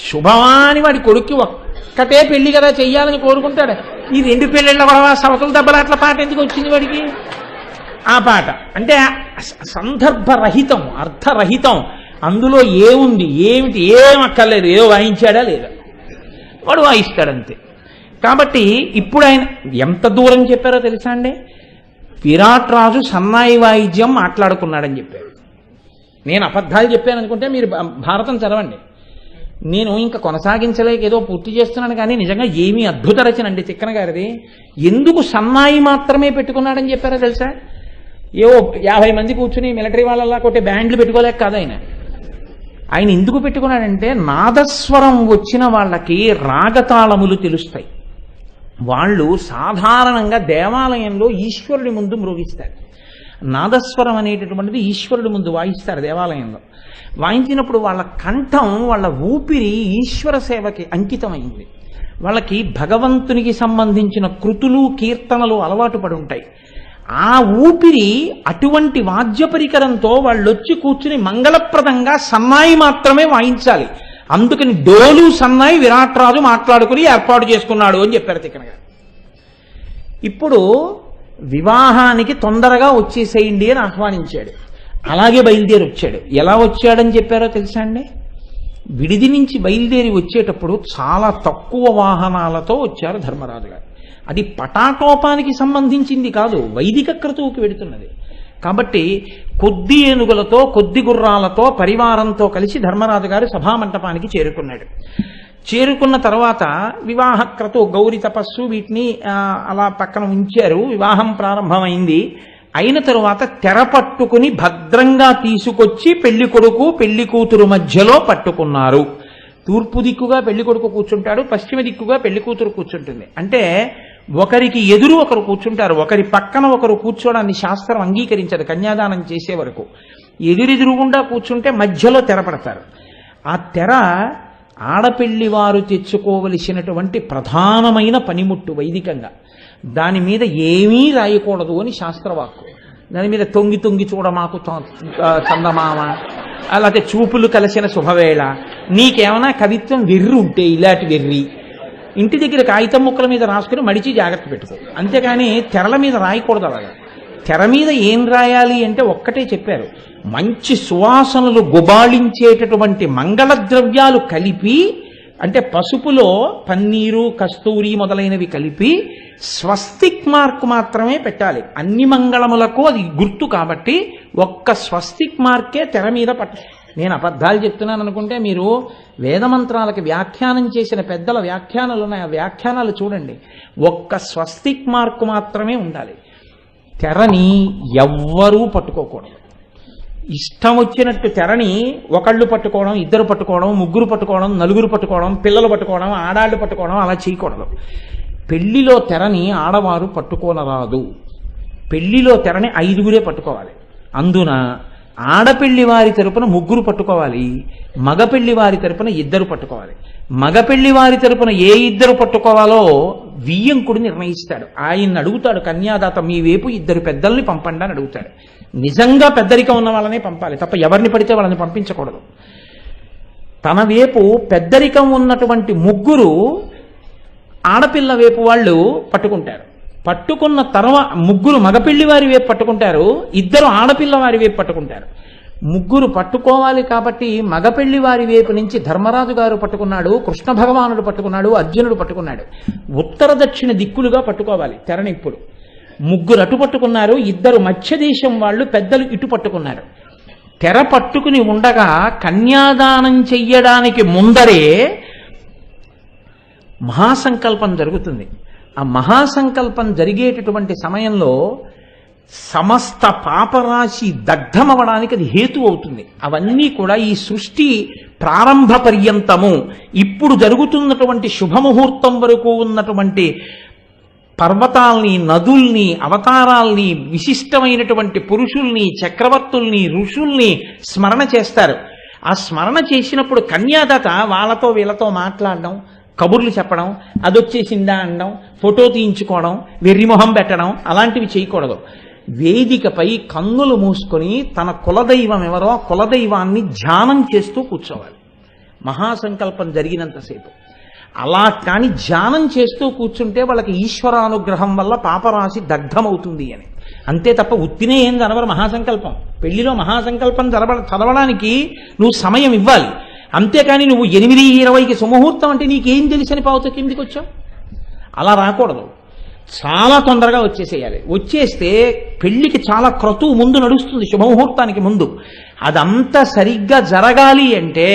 శుభమాని వాడి కొడుక్కి ఒక్కటే పెళ్లి కదా చెయ్యాలని కోరుకుంటాడు. ఈ 2 పెళ్ళిళ్ళ గొడవ, సవతుల దెబ్బలాట్ల పాట ఎందుకు వచ్చింది వాడికి? ఆ పాట అంటే సందర్భరహితం, అర్థరహితం. అందులో ఏముంది ఏమిటి ఏం అక్కర్లేదు, ఏదో వాయించాడా లేదా, వాడు వాయిస్తాడంతే. కాబట్టి ఇప్పుడు ఆయన ఎంత దూరం చెప్పారో తెలుసా అండి? విరాట్ రాజు సన్నాయి వాయిద్యం మాట్లాడుకున్నాడని చెప్పారు. నేను అబద్ధాలు చెప్పాను అనుకుంటే మీరు భారతం చదవండి. నేను ఇంకా కొనసాగించలేక ఏదో పూర్తి చేస్తున్నాను కానీ నిజంగా ఏమీ అద్భుత రచన అండి తిక్కన గారిది. ఎందుకు సన్నాయి మాత్రమే పెట్టుకున్నాడని చెప్పారో తెలుసా? ఏవో 50 మంది కూర్చుని మిలిటరీ వాళ్ళలా కొట్టే బ్యాండ్లు పెట్టుకోలేక కాదు ఆయన. ఆయన ఎందుకు పెట్టుకున్నాడంటే నాదస్వరం వచ్చిన వాళ్ళకి రాగతాళములు తెలుస్తాయి. వాళ్ళు సాధారణంగా దేవాలయంలో ఈశ్వరుడి ముందు మ్రోగిస్తారు. నాదస్వరం అనేటటువంటిది ఈశ్వరుడి ముందు వాయిస్తారు దేవాలయంలో. వాయించినప్పుడు వాళ్ళ కంఠం, వాళ్ళ ఊపిరి ఈశ్వర సేవకి అంకితమైంది. వాళ్ళకి భగవంతునికి సంబంధించిన కృతులు, కీర్తనలు అలవాటు పడి ఉంటాయి. ఆ ఊపిరి అటువంటి వాద్య పరికరంతో వాళ్ళొచ్చి కూర్చుని మంగళప్రదంగా సన్నాయి మాత్రమే వాయించాలి. అందుకని డోలు సన్నాయి విరాట్ రాజు మాట్లాడుకుని ఏర్పాటు చేసుకున్నాడు అని చెప్పారు తిక్కన గారు. ఇప్పుడు వివాహానికి తొందరగా వచ్చేసేయండి అని ఆహ్వానించాడు. అలాగే బయలుదేరి వచ్చాడు. ఎలా వచ్చాడని చెప్పారో తెలుసా అండి? విడిది నుంచి బయలుదేరి వచ్చేటప్పుడు చాలా తక్కువ వాహనాలతో వచ్చారు ధర్మరాజు గారు. అది పటాటోపానికి సంబంధించింది కాదు, వైదిక క్రతువుకి వెడుతున్నది. కాబట్టి కొద్ది ఏనుగులతో కొద్ది గుర్రాలతో పరివారంతో కలిసి ధర్మరాజు గారు సభామంటపానికి చేరుకున్నాడు. చేరుకున్న తర్వాత వివాహ క్రతువు, గౌరి తపస్సు, వీటిని అలా పక్కన ఉంచారు. వివాహం ప్రారంభమైంది. అయిన తరువాత తెర పట్టుకుని భద్రంగా తీసుకొచ్చి పెళ్లి కొడుకు పెళ్లి కూతురు మధ్యలో పట్టుకున్నారు. తూర్పు దిక్కుగా పెళ్లి కొడుకు కూర్చుంటాడు, పశ్చిమ దిక్కుగా పెళ్లి కూతురు కూర్చుంటుంది. అంటే ఒకరికి ఎదురు ఒకరు కూర్చుంటారు, ఒకరి పక్కన ఒకరు కూర్చోడాన్ని శాస్త్రం అంగీకరించదు. కన్యాదానం చేసే వరకు ఎదురెదురుగుండా కూర్చుంటే మధ్యలో తెర పడతారు. ఆ తెర ఆడపెళ్లి వారు తెచ్చుకోవలసినటువంటి ప్రధానమైన పనిముట్టు వైదికంగా. దాని మీద ఏమీ రాయకూడదు అని శాస్త్రవాక్కు. దాని మీద తొంగి తొంగి చూడ మాకు చందమామ, అలాగే చూపులు కలిసిన శుభవేళ, నీకేమైనా కవిత్వం వెర్రి ఉంటే ఇలాంటి వెర్రి ఇంటి దగ్గర కాగితం ముక్కల మీద రాసుకుని మడిచి జాగ్రత్త పెట్టుకో. అంతేకాని తెరల మీద రాయకూడదు. అలాగా తెర మీద ఏం రాయాలి అంటే ఒక్కటే చెప్పారు, మంచి సువాసనలు గుబాళించేటటువంటి మంగళ ద్రవ్యాలు కలిపి, అంటే పసుపులో పన్నీరు కస్తూరి మొదలైనవి కలిపి స్వస్తిక్ మార్క్ మాత్రమే పెట్టాలి. అన్ని మంగళములకు అది గుర్తు కాబట్టి ఒక్క స్వస్తిక్ మార్కే తెర మీద నేను అబద్ధాలు చెప్తున్నాను అనుకుంటే మీరు వేదమంత్రాలకి వ్యాఖ్యానం చేసిన పెద్దల వ్యాఖ్యానాలు ఉన్నాయి, ఆ వ్యాఖ్యానాలు చూడండి. ఒక్క స్వస్తిక్ మార్క్ మాత్రమే ఉండాలి. తెరని ఎవ్వరూ పట్టుకోకూడదు. ఇష్టం వచ్చినట్టు తెరని ఒకళ్ళు పట్టుకోవడం, ఇద్దరు పట్టుకోవడం, ముగ్గురు పట్టుకోవడం, నలుగురు పట్టుకోవడం, పిల్లలు పట్టుకోవడం, ఆడాళ్ళు పట్టుకోవడం అలా చేయకూడదు. పెళ్లిలో తెరని ఆడవారు పట్టుకోనరాదు. పెళ్లిలో తెరని 5గురే పట్టుకోవాలి. అందున ఆడపెళ్లి వారి తరపున 3 పట్టుకోవాలి, మగపెళ్లి వారి తరపున 2 పట్టుకోవాలి. మగపెళ్లి వారి తరపున ఏ 2 పట్టుకోవాలో వియ్యంకుడు నిర్ణయిస్తాడు. ఆయన్ని అడుగుతాడు కన్యాదాత, మీ వైపు 2 పెద్దల్ని పంపండి అని అడుగుతాడు. నిజంగా పెద్దరికం ఉన్న వాళ్ళనే పంపాలి తప్ప ఎవరిని పడితే వాళ్ళని పంపించకూడదు. తన వైపు పెద్దరికం ఉన్నటువంటి 3 ఆడపిల్ల వైపు వాళ్ళు పట్టుకుంటారు. పట్టుకున్న తర్వాత 3 మగపిల్లి వారి వైపు పట్టుకుంటారు, 2 ఆడపిల్ల వారి వైపు పట్టుకుంటారు. 3 పట్టుకోవాలి కాబట్టి మగపెళ్లి వారి వైపు నుంచి ధర్మరాజు గారు పట్టుకున్నాడు, కృష్ణ భగవానుడు పట్టుకున్నాడు, అర్జునుడు పట్టుకున్నాడు. ఉత్తర దక్షిణ దిక్కులుగా పట్టుకోవాలి తెరని. ఇప్పుడు 3 అటు పట్టుకున్నారు, 2 మధ్య దేశం వాళ్ళు పెద్దలు ఇటు పట్టుకున్నారు. తెర పట్టుకుని ఉండగా కన్యాదానం చెయ్యడానికి ముందరే మహాసంకల్పం జరుగుతుంది. ఆ మహాసంకల్పం జరిగేటటువంటి సమయంలో సమస్త పాపరాశి దగ్ధమవడానికి అది హేతు అవుతుంది. అవన్నీ కూడా ఈ సృష్టి ప్రారంభ పర్యంతము ఇప్పుడు జరుగుతున్నటువంటి శుభముహూర్తం వరకు ఉన్నటువంటి పర్వతాల్ని, నదుల్ని, అవతారాల్ని, విశిష్టమైనటువంటి పురుషుల్ని, చక్రవర్తుల్ని, ఋషుల్ని స్మరణ చేస్తారు. ఆ స్మరణ చేసినప్పుడు కన్యాదాత వాళ్ళతో వీళ్ళతో మాట్లాడడం, కబుర్లు చెప్పడం, అదొచ్చేసిందా అనడం, ఫోటో తీయించుకోవడం, వెర్రిమొహం పెట్టడం అలాంటివి చేయకూడదు. వేదికపై కన్నులు మూసుకొని తన కులదైవం ఎవరో కులదైవాన్ని ధ్యానం చేస్తూ కూర్చోవాలి మహాసంకల్పం జరిగినంతసేపు. అలా కానీ ధ్యానం చేస్తూ కూర్చుంటే వాళ్ళకి ఈశ్వరానుగ్రహం వల్ల పాపరాశి దగ్ధమవుతుంది అని. అంతే తప్ప ఉత్తినే ఏం చదవరు మహాసంకల్పం. పెళ్లిలో మహాసంకల్పం చదవడానికి నువ్వు సమయం ఇవ్వాలి. అంతేకాని నువ్వు 8:20కి సుముహూర్తం అంటే నీకేం తెలిసని పావుతో కిందికి వచ్చావు, అలా రాకూడదు. చాలా తొందరగా వచ్చేసేయాలి. వచ్చేస్తే పెళ్లికి చాలా క్రతువు ముందు నడుస్తుంది, శుభముహూర్తానికి ముందు. అదంతా సరిగ్గా జరగాలి అంటే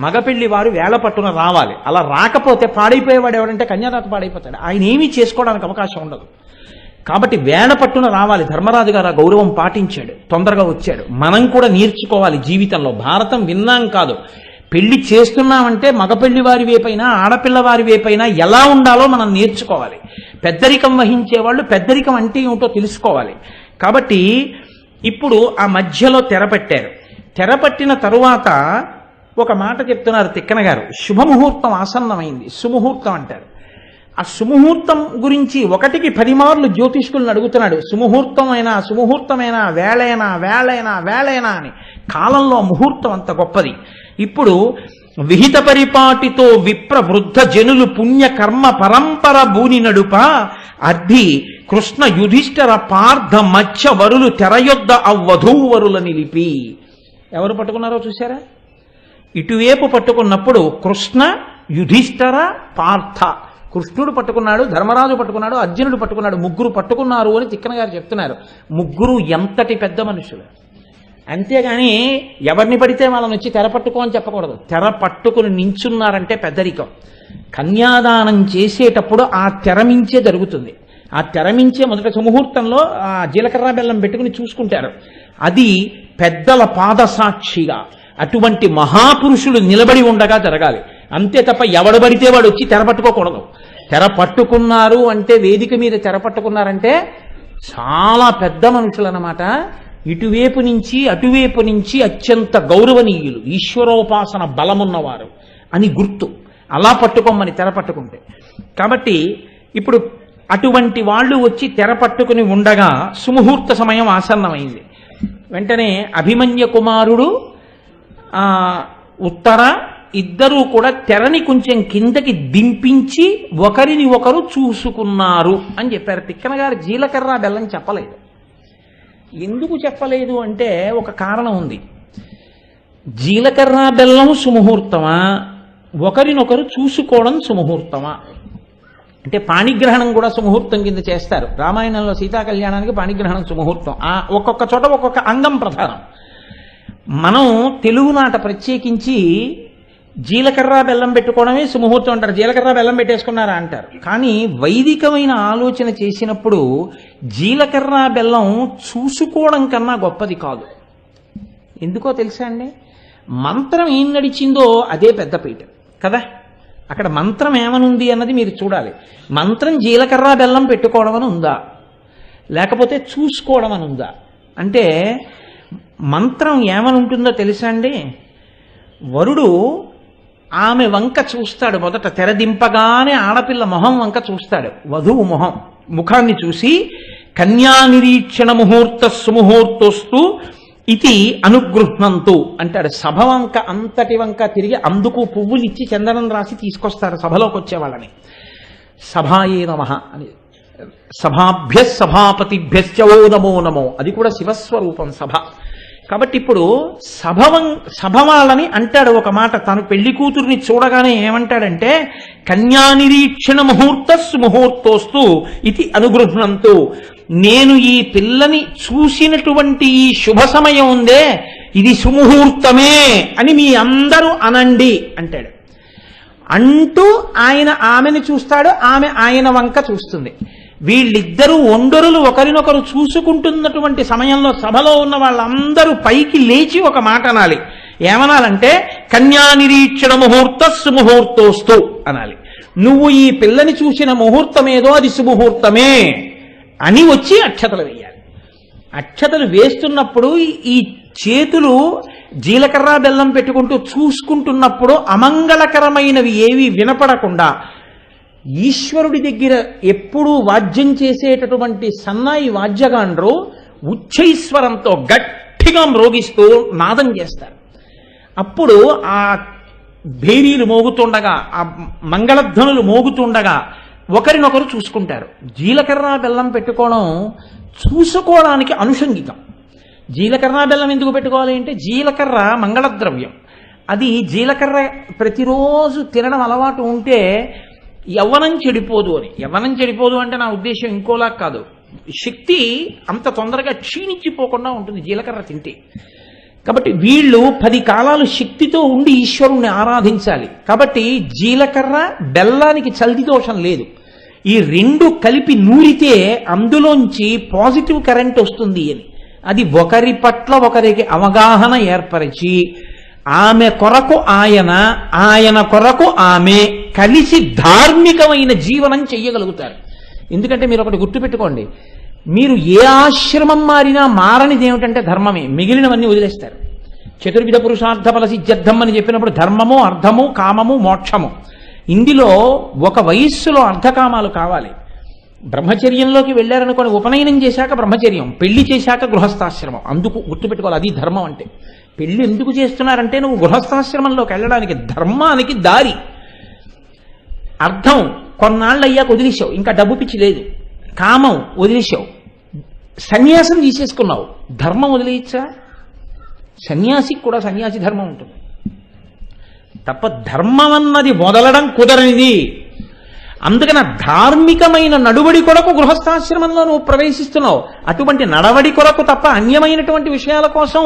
మగపెళ్లి వారు వేళ పట్టున రావాలి. అలా రాకపోతే పాడైపోయేవాడు ఎవడంటే కన్యాదాత పాడైపోతాడు. ఆయన ఏమీ చేసుకోవడానికి అవకాశం ఉండదు. కాబట్టి వేళ పట్టున రావాలి. ధర్మరాజు గారు ఆ గౌరవం పాటించాడు, తొందరగా వచ్చాడు. మనం కూడా నేర్చుకోవాలి జీవితంలో. భారతం విన్నాం కాదు, పెళ్లి చేస్తున్నామంటే మగపెళ్లి వారి వైపైనా ఆడపిల్ల వారి వైపైనా ఎలా ఉండాలో మనం నేర్చుకోవాలి. పెద్దరికం వహించేవాళ్ళు పెద్దరికం అంటే ఏమిటో తెలుసుకోవాలి. కాబట్టి ఇప్పుడు ఆ మధ్యలో తెరపట్టారు. తెరపట్టిన తరువాత ఒక మాట చెప్తున్నారు తిక్కన గారు, శుభముహూర్తం ఆసన్నమైంది, సుముహూర్తం అంటారు. ఆ సుముహూర్తం గురించి 1కి 10 మార్లు జ్యోతిష్కులను అడుగుతున్నాడు. సుముహూర్తమైనా సుముహూర్తమైనా వేళైనా వేళైనా వేళైనా అని. కాలంలో ముహూర్తం అంత గొప్పది. ఇప్పుడు విహిత పరిపాటితో విప్ర వృద్ధ జనులు పుణ్యకర్మ పరంపర బూని నడుప అర్ధి కృష్ణ యుధిష్ఠర పార్థ మత్స్య వరులు తెరయొద్ద వధూవరుల నిలిపి. ఎవరు పట్టుకున్నారో చూసారా? ఇటువైపు పట్టుకున్నప్పుడు కృష్ణ, యుధిష్ఠర, పార్థ. కృష్ణుడు పట్టుకున్నాడు, ధర్మరాజు పట్టుకున్నాడు, అర్జునుడు పట్టుకున్నాడు. ముగ్గురు పట్టుకున్నారు అని తిక్కన గారు చెప్తున్నారు. ముగ్గురు ఎంతటి పెద్ద మనుషులు! అంతేగాని ఎవరిని పడితే వాళ్ళని వచ్చి తెర పట్టుకో అని చెప్పకూడదు. తెర పట్టుకుని నించున్నారంటే పెద్దరికం. కన్యాదానం చేసేటప్పుడు ఆ తెరమించే జరుగుతుంది. ఆ తెరమించే మొదట సుముహూర్తంలో ఆ జీలకర్ర బెల్లం పెట్టుకుని చూసుకుంటారు. అది పెద్దల పాదసాక్షిగా అటువంటి మహాపురుషులు నిలబడి ఉండగా జరగాలి. అంతే తప్ప ఎవడు పడితే వాడు వచ్చి తెర పట్టుకోకూడదు. తెర పట్టుకున్నారు అంటే, వేదిక మీద తెర పట్టుకున్నారంటే చాలా పెద్ద మనుషులు అన్నమాట. ఇటువైపు నుంచి అటువైపు నుంచి అత్యంత గౌరవనీయులు, ఈశ్వరోపాసన బలమున్నవారు అని గుర్తు. అలా పట్టుకోమని తెర పట్టుకుంటే. కాబట్టి ఇప్పుడు అటువంటి వాళ్ళు వచ్చి తెర పట్టుకుని ఉండగా సుముహూర్త సమయం ఆసన్నమైంది. వెంటనే అభిమన్య కుమారుడు ఉత్తర ఇద్దరూ కూడా తెరని కొంచెం కిందకి దింపించి ఒకరిని ఒకరు చూసుకున్నారు అని చెప్పారు. తిక్కన గారు జీలకర్ర బెల్లం చెప్పలేదు. ఎందుకు చెప్పలేదు అంటే ఒక కారణం ఉంది. జీలకర్ర బెల్లం సుముహూర్తమా, ఒకరినొకరు చూసుకోవడం సుముహూర్తమా? అంటే పాణిగ్రహణం కూడా సుముహూర్తం కింద చేస్తారు. రామాయణంలో సీతా కళ్యాణానికి పాణిగ్రహణం సుముహూర్తం. ఒక్కొక్క చోట ఒక్కొక్క అంగం ప్రధానం. మనం తెలుగునాట ప్రత్యేకించి జీలకర్ర బెల్లం పెట్టుకోవడమే సుముహూర్తం అంటారు. జీలకర్ర బెల్లం పెట్టేసుకున్నారా అంటారు. కానీ వైదికమైన ఆలోచన చేసినప్పుడు జీలకర్ర బెల్లం చూసుకోవడం కన్నా గొప్పది కాదు. ఎందుకో తెలుసా అండి? మంత్రం ఏం నడిచిందో అదే పెద్దపీట కదా. అక్కడ మంత్రం ఏమనుంది అన్నది మీరు చూడాలి. మంత్రం జీలకర్ర బెల్లం పెట్టుకోవడం అని ఉందా, లేకపోతే చూసుకోవడం అని ఉందా? అంటే మంత్రం ఏమని ఉంటుందో తెలుసా అండి? వరుడు ఆమె వంక చూస్తాడు. మొదట తెరదింపగానే ఆడపిల్ల మొహం వంక చూస్తాడు. వధువు ముఖాన్ని చూసి కన్యా నిరీక్షణ ముహూర్త సుముహూర్తోస్తు ఇది అనుగృహ్ణంతు అంటాడు. సభ వంక అంతటి వంక తిరిగి అందుకు పువ్వులు ఇచ్చి చందనం రాసి తీసుకొస్తారు సభలోకి వచ్చే వాళ్ళని. సభాయే నమః అని, సభాభ్య సభాపతిభ్యశ్చ ఓ నమో నమో. అది కూడా శివస్వరూపం సభ. కాబట్టి ఇప్పుడు సభ వాళ్ళని అంటాడు ఒక మాట. తను పెళ్లి కూతుర్ని చూడగానే ఏమంటాడంటే కన్యా నిరీక్షణ ముహూర్త సుముహూర్తోస్తు ఇది అనుగృహ్ణంతు. నేను ఈ పిల్లని చూసినటువంటి ఈ శుభ సమయం ఉందే, ఇది సుముహూర్తమే అని మీ అందరూ అనండి అంటాడు. అంటూ ఆయన ఆమెను చూస్తాడు, ఆమె ఆయన వంక చూస్తుంది. వీళ్ళిద్దరూ ఒండరులు ఒకరినొకరు చూసుకుంటున్నటువంటి సమయంలో సభలో ఉన్న వాళ్ళందరూ పైకి లేచి ఒక మాట అనాలి. ఏమనాలంటే కన్యా నిరీక్షణ ముహూర్త సుముహూర్తోస్తు అనాలి. నువ్వు ఈ పిల్లని చూసిన ముహూర్తం ఏదో అది సుముహూర్తమే అని వచ్చి అక్షతలు వేయాలి. అక్షతలు వేస్తున్నప్పుడు ఈ చేతులు జీలకర్ర బెల్లం పెట్టుకుంటూ చూసుకుంటున్నప్పుడు అమంగళకరమైనవి ఏవి వినపడకుండా ఈశ్వరుడి దగ్గర ఎప్పుడూ వాద్యం చేసేటటువంటి సన్నాయి వాద్యగాండ్రు ఉచ్చైస్వరంతో గట్టిగా మ్రోగిస్తూ నాదం చేస్తారు. అప్పుడు ఆ భేరీలు మోగుతుండగా, ఆ మంగళధ్వనులు మోగుతుండగా ఒకరినొకరు చూసుకుంటారు. జీలకర్ర బెల్లం పెట్టుకోవడం చూసుకోవడానికి అనుషంగికం. జీలకర్ర బెల్లం ఎందుకు పెట్టుకోవాలి అంటే జీలకర్ర మంగళద్రవ్యం. అది జీలకర్ర ప్రతిరోజు తినడం అలవాటు ఉంటే యవ్వనం చెడిపోదు అని. యవ్వనం చెడిపోదు అంటే నా ఉద్దేశం ఇంకోలా కాదు, శక్తి అంత తొందరగా క్షీణించిపోకుండా ఉంటుంది జీలకర్ర తింటే. కాబట్టి వీళ్ళు 10 కాలాలు శక్తితో ఉండి ఈశ్వరుణ్ణి ఆరాధించాలి. కాబట్టి జీలకర్ర బెల్లానికి చల్ది దోషం లేదు. ఈ రెండు కలిపి నూరితే అందులోంచి పాజిటివ్ కరెంట్ వస్తుంది అని. అది ఒకరి పట్ల ఒకరికి అవగాహన ఏర్పరిచి ఆమె కొరకు ఆయన, ఆయన కొరకు ఆమె కలిసి ధార్మికమైన జీవనం చెయ్యగలుగుతారు. ఎందుకంటే మీరు ఒకటి గుర్తుపెట్టుకోండి, మీరు ఏ ఆశ్రమం మారినా మారనిది ఏమిటంటే ధర్మమే. మిగిలినవన్నీ వదిలేస్తారు. చతుర్విధ పురుషార్థ ఫల సిద్ధ్యర్థం అని చెప్పినప్పుడు ధర్మము, అర్థము, కామము, మోక్షము. ఇందులో ఒక వయస్సులో అర్ధకామాలు కావాలి. బ్రహ్మచర్యంలోకి వెళ్ళారనుకోని, ఉపనయనం చేశాక బ్రహ్మచర్యం, పెళ్లి చేశాక గృహస్థాశ్రమం. అందుకు గుర్తుపెట్టుకోవాలి, అది ధర్మం అంటే. పెళ్లి ఎందుకు చేస్తున్నారంటే నువ్వు గృహస్థాశ్రమంలోకి వెళ్ళడానికి, ధర్మానికి దారి. అర్థం కొన్నాళ్ళు అయ్యాక వదిలేసావు, ఇంకా డబ్బు పిచ్చి లేదు. కామం వదిలేసావు, సన్యాసం తీసేసుకున్నావు, ధర్మం వదిలేయచ్చా? సన్యాసికి కూడా సన్యాసి ధర్మం ఉంటుంది తప్ప ధర్మం అన్నది వదలడం కుదరనిది. అందుకని ధార్మికమైన నడువడి కొరకు గృహస్థాశ్రమంలో నువ్వు ప్రవేశిస్తున్నావు. అటువంటి నడవడి కొరకు తప్ప అన్యమైనటువంటి విషయాల కోసం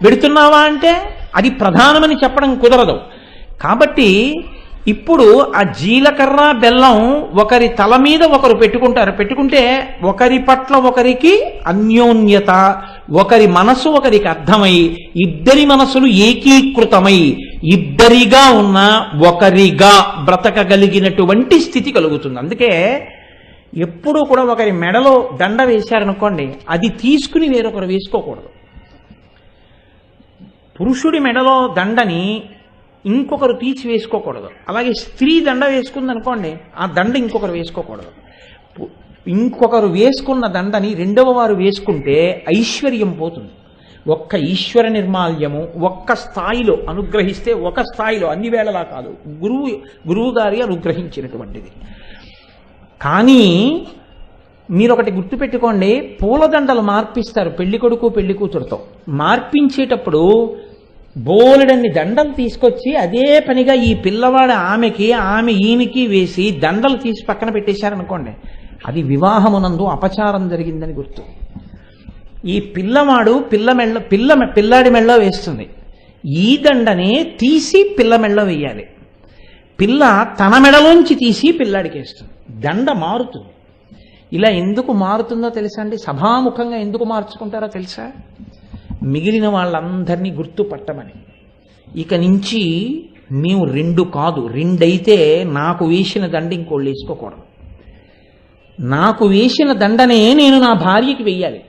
వెడుతున్నావా అంటే అది ప్రధానమని చెప్పడం కుదరదు. కాబట్టి ఇప్పుడు ఆ జీలకర్ర బెల్లం ఒకరి తల మీద ఒకరు పెట్టుకుంటారు. పెట్టుకుంటే ఒకరి పట్ల ఒకరికి అన్యోన్యత, ఒకరి మనసు ఒకరికి అర్థమై ఇద్దరి మనసులు ఏకీకృతమై ఇద్దరిగా ఉన్న ఒకరిగా బ్రతకగలిగినటువంటి స్థితి కలుగుతుంది. అందుకే ఎప్పుడూ కూడా ఒకరి మెడలో దండ వేశారనుకోండి, అది తీసుకుని వేరొకరు వేసుకోకూడదు. పురుషుడి మెడలో దండని ఇంకొకరు తీసి వేసుకోకూడదు. అలాగే స్త్రీ దండ వేసుకుందనుకోండి, ఆ దండ ఇంకొకరు వేసుకోకూడదు. ఇంకొకరు వేసుకున్న దండని రెండవ వారు వేసుకుంటే ఐశ్వర్యం పోతుంది. ఒక్క ఈశ్వర నిర్మాల్యము ఒక్క స్థాయిలో అనుగ్రహిస్తే, ఒక స్థాయిలో అన్ని వేళలా కాదు, గురువు గారి అనుగ్రహించినటువంటిది. కానీ మీరు ఒకటి గుర్తుపెట్టుకోండి, పూలదండలు మార్పిస్తారు పెళ్లి కొడుకు పెళ్లి కూతురుతో. మార్పించేటప్పుడు బోలెడన్ని దండలు తీసుకొచ్చి అదే పనిగా ఈ పిల్లవాడు ఆమెకి, ఆమె ఈయనకి వేసి దండలు తీసి పక్కన పెట్టేశారనుకోండి, అది వివాహమునందు అపచారం జరిగిందని గుర్తు. ఈ పిల్లవాడు పిల్లాడి మెళ్ళో వేస్తుంది, ఈ దండనే తీసి పిల్ల మెళ్ళో వేయాలి. పిల్ల తన మెడలోంచి తీసి పిల్లాడికి వేస్తుంది. దండ మారుతుంది. ఇలా ఎందుకు మారుతుందో తెలుసా అండి? సభాముఖంగా ఎందుకు మార్చుకుంటారో తెలుసా? మిగిలిన వాళ్ళందరినీ గుర్తుపట్టమని. ఇక నుంచి మేము రెండు కాదు, రెండైతే నాకు వేసిన దండ ఇంకోళ్ళు వేసుకోకూడదు. నాకు వేసిన దండనే నేను నా భార్యకి వెయ్యాలి,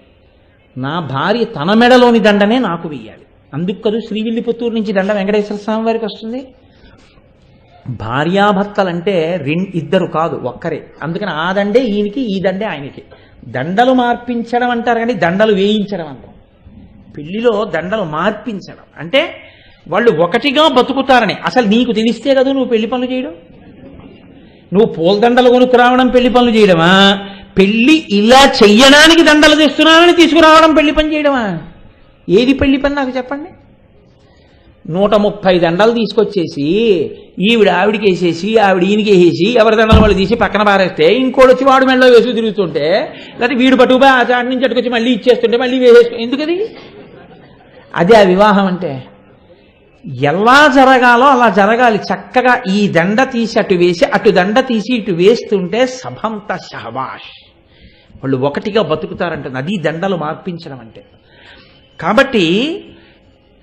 నా భార్య తన మెడలోని దండనే నాకు వెయ్యాలి. అందుకు కదా శ్రీవిల్లిపుత్తూరు నుంచి దండ వెంకటేశ్వర స్వామి వారికి వస్తుంది. భార్యాభర్తలంటే ఇద్దరు కాదు, ఒక్కరే. అందుకని ఆ దండే ఈయనకి, ఈ దండే ఆయనకి. దండలు మార్పించడం అంటారు కానీ దండలు వేయించడం అంటారు. పెళ్లిలో దండలు మార్పించడం అంటే వాళ్ళు ఒకటిగా బతుకుతారని. అసలు నీకు తెలిస్తే కదా నువ్వు పెళ్లి పనులు చేయడం. నువ్వు పూలదండలు కొనుక్కు రావడం పెళ్లి పనులు చేయడమా? పెళ్లి ఇలా చెయ్యడానికి దండలు తెస్తున్నానని తీసుకురావడం పెళ్లి పని చేయడమా? ఏది పెళ్లి పని నాకు చెప్పండి. 130 దండలు తీసుకొచ్చేసి ఈవిడ ఆవిడికి వేసేసి, ఆవిడ ఈయనకి వేసేసి, ఎవరి దండలు వాళ్ళు తీసి పక్కన పారేస్తే ఇంకోటి వచ్చి వాడు మెడలో వేసి తిరుగుతుంటే, లేకపోతే వీడు పట్టుకుపోయి ఆ చాటి నుంచి అటుకొచ్చి మళ్ళీ ఇచ్చేస్తుంటే మళ్ళీ వేసేసుకో. ఎందుకది? అదే ఆ వివాహం అంటే. ఎలా జరగాలో అలా జరగాలి. చక్కగా ఈ దండ తీసి అటు వేసి, అటు దండ తీసి ఇటు వేస్తుంటే సభంత షహబాష్, వాళ్ళు ఒకటిగా బతుకుతారంటుంది. అది దండలు మార్పించడం అంటే. కాబట్టి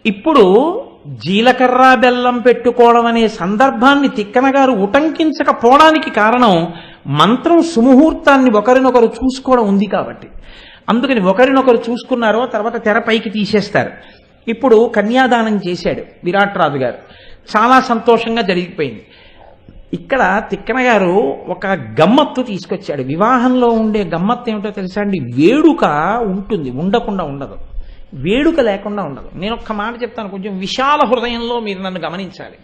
ఇప్పుడు జీలకర్ర బెల్లం పెట్టుకోవడం అనే సందర్భాన్ని తిక్కన గారు ఉటంకించకపోవడానికి కారణం మంత్రం సుముహూర్తాన్ని ఒకరినొకరు చూసుకోవడం ఉంది కాబట్టి. అందుకని ఒకరినొకరు చూసుకున్నారో తర్వాత తెర పైకి తీసేస్తారు. ఇప్పుడు కన్యాదానం చేశాడు విరాట్ రాజు గారు, చాలా సంతోషంగా జరిగిపోయింది. ఇక్కడ తిక్కన గారు ఒక గమ్మత్తు తీసుకొచ్చాడు. వివాహంలో ఉండే గమ్మత్తు ఏమిటో తెలుసా అండి? వేడుక ఉంటుంది, ఉండకుండా ఉండదు. వేడుక లేకుండా ఉండదు. నేను ఒక్క మాట చెప్తాను, కొంచెం విశాల హృదయంలో మీరు నన్ను గమనించాలి.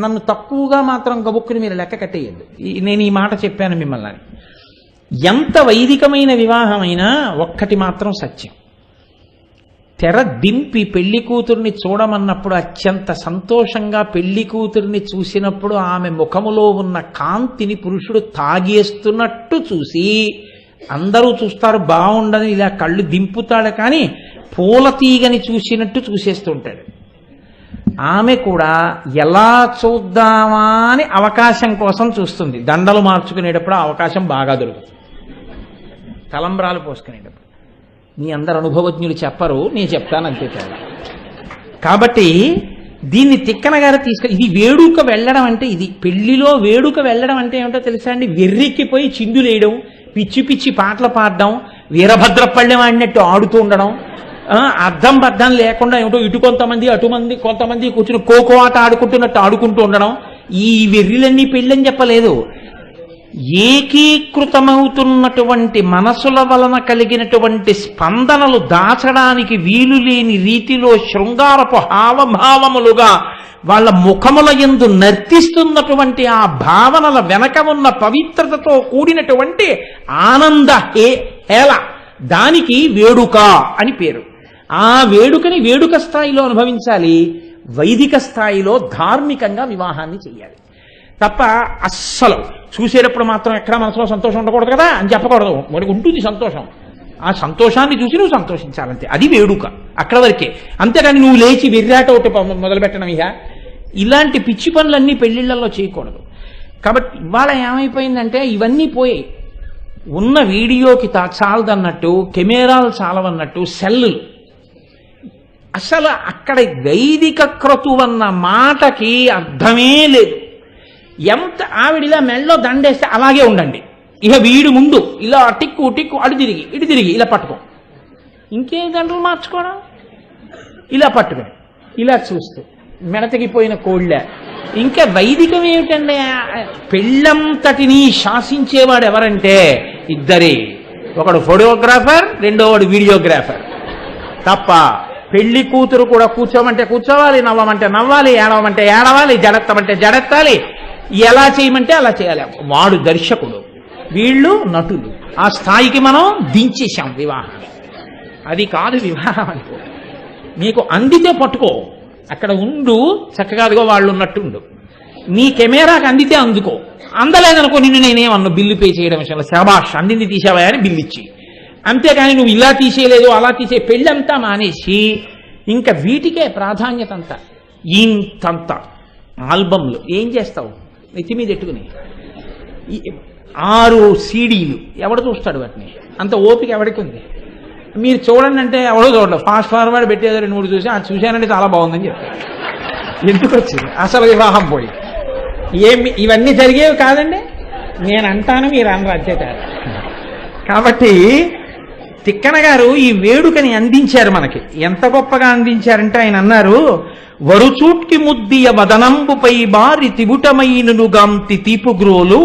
నన్ను తక్కువగా మాత్రం గబుక్కుని మీరు లెక్క కట్టేయద్దు. నేను ఈ మాట చెప్పాను మిమ్మల్ని అని. ఎంత వైదికమైన వివాహమైనా ఒక్కటి మాత్రం సత్యం, తెర దింపి పెళ్లి కూతుర్ని చూడమన్నప్పుడు అత్యంత సంతోషంగా పెళ్లి కూతుర్ని చూసినప్పుడు ఆమె ముఖములో ఉన్న కాంతిని పురుషుడు తాగేస్తున్నట్టు చూసి, అందరూ చూస్తారు బాగుండని ఇలా కళ్ళు దింపుతాడు, కానీ పూల తీగని చూసినట్టు చూసేస్తుంటాడు. ఆమె కూడా ఎలా చూద్దామా అని అవకాశం కోసం చూస్తుంది. దండలు మార్చుకునేటప్పుడు అవకాశం బాగా దొరుకుతుంది, తలంబ్రాలు పోసుకునేటప్పుడు. మీ అందరు అనుభవజ్ఞులు చెప్పరు, నేను చెప్తాను అంతే తేడా. కాబట్టి దీన్ని తిక్కన గారు ఇది వేడుక వెళ్ళడం అంటే ఇది. పెళ్లిలో వేడుక వెళ్ళడం అంటే ఏమిటో తెలుసా అండి? వెర్రెక్కిపోయి చిందులేయడం, పిచ్చి పిచ్చి పాటలు పాడడం, వీరభద్రపళ్ళెం ఆడినట్టు ఆడుతూ ఉండడం, అర్థం బద్దం లేకుండా ఏమిటో ఇటు కొంతమంది కొంతమంది కూర్చుని ఖోఖో ఆట ఆడుకుంటున్నట్టు ఆడుకుంటూ ఉండడం. ఈ వెర్రిలన్నీ పెళ్ళని చెప్పలేదు. ఏకీకృతమవుతున్నటువంటి మనసుల వలన కలిగినటువంటి స్పందనలు దాచడానికి వీలు లేని రీతిలో శృంగారపు హావభావములుగా వాళ్ళ ముఖముల యందు నర్తిస్తున్నటువంటి ఆ భావనల వెనక ఉన్న పవిత్రతతో కూడినటువంటి ఆనంద హేళ, దానికి వేడుక అని పేరు. ఆ వేడుకని వేడుక స్థాయిలో అనుభవించాలి, వైదిక స్థాయిలో ధార్మికంగా వివాహాన్ని చెయ్యాలి. తప్ప అస్సలు చూసేటప్పుడు మాత్రం ఎక్కడ మనసులో సంతోషం ఉండకూడదు కదా అని చెప్పకూడదు. వాడికి ఉంటుంది సంతోషం, ఆ సంతోషాన్ని చూసి నువ్వు సంతోషించాలంతే, అది వేడుక అక్కడ వరకే. అంతేకాని నువ్వు లేచి వెర్రాట ఒకటి మొదలుపెట్టడం ఇలాంటి పిచ్చి పనులన్నీ పెళ్లిళ్లలో చేయకూడదు. కాబట్టి ఇవాళ ఏమైపోయిందంటే ఇవన్నీ పోయాయి. ఉన్న వీడియోకి చాలదన్నట్టు, కెమెరాలు చాలవన్నట్టు సెల్లులు. అసలు అక్కడ వైదిక క్రతువన్న మాటకి అర్థమే లేదు. ఎంత ఆవిడిలా మెళ్ళలో దండేస్తే అలాగే ఉండండి, ఇక వీడి ముందు ఇలా టిక్కు టిక్కు అటు తిరిగి ఇటు తిరిగి ఇలా పట్టుకో, ఇంకేం దండలు మార్చుకోవడం, ఇలా పట్టుకో, ఇలా చూస్తూ మెడతగిపోయిన కోళ్ళ. ఇంకా వైదికం ఏమిటండి? పెళ్ళంతటినీ శాసించేవాడు ఎవరంటే ఇద్దరే, ఒకడు ఫోటోగ్రాఫర్, రెండోవాడు వీడియోగ్రాఫర్. తప్ప పెళ్లి కూతురు కూడా కూర్చోమంటే కూర్చోవాలి, నవ్వమంటే నవ్వాలి, ఏడవమంటే ఏడవాలి, జడెత్తమంటే జడెత్తాలి, ఎలా చేయమంటే అలా చేయాలి. వాడు దర్శకుడు, వీళ్ళు నటులు. ఆ స్థాయికి మనం దించేశాం వివాహం. అది కాదు వివాహం అంటే. నీకు అందితే పట్టుకో, అక్కడ ఉండు, చక్కగా అదిగో వాళ్ళు ఉన్నట్టుండు. నీ కెమెరాకి అందితే అందుకో, అందలేదనుకో నిన్ను నేనేమన్నా బిల్లు పే చేయడం విషయంలో శబాష్ అందింది తీసావా అని బిల్లు ఇచ్చి. అంతేకాని నువ్వు ఇలా తీసేయలేదు అలా తీసే, పెళ్ళంతా మానేసి ఇంకా వీటికే ప్రాధాన్యత అంతా. ఇంతంత ఆల్బమ్లు ఏం చేస్తావు నెత్తి మీద ఎట్టుకుని? 6 CDలు ఎవడు చూస్తాడు వాటిని? అంత ఓపిక ఎవరికి ఉంది? మీరు చూడండి అంటే ఎవడో చూడలేదు, ఫాస్ట్ ఫార్వర్డ్ పెట్టేదో 2-3 చూసి అది చూశానంటే చాలా బాగుందని చెప్తారు. ఎందుకు వచ్చింది అసలు వివాహం పోయి? ఇవన్నీ జరిగేవి కాదండి, నేను అంటాను, మీరు అనరు అంతేకాదు. కాబట్టి తిక్కన గారు ఈ వేడుకని అందించారు మనకి. ఎంత గొప్పగా అందించారంటే ఆయన అన్నారు, వరుచూట్కి ముద్దియ వదనంబుపై బారి తివుటమైనను గాంతి తీపుగ్రోలు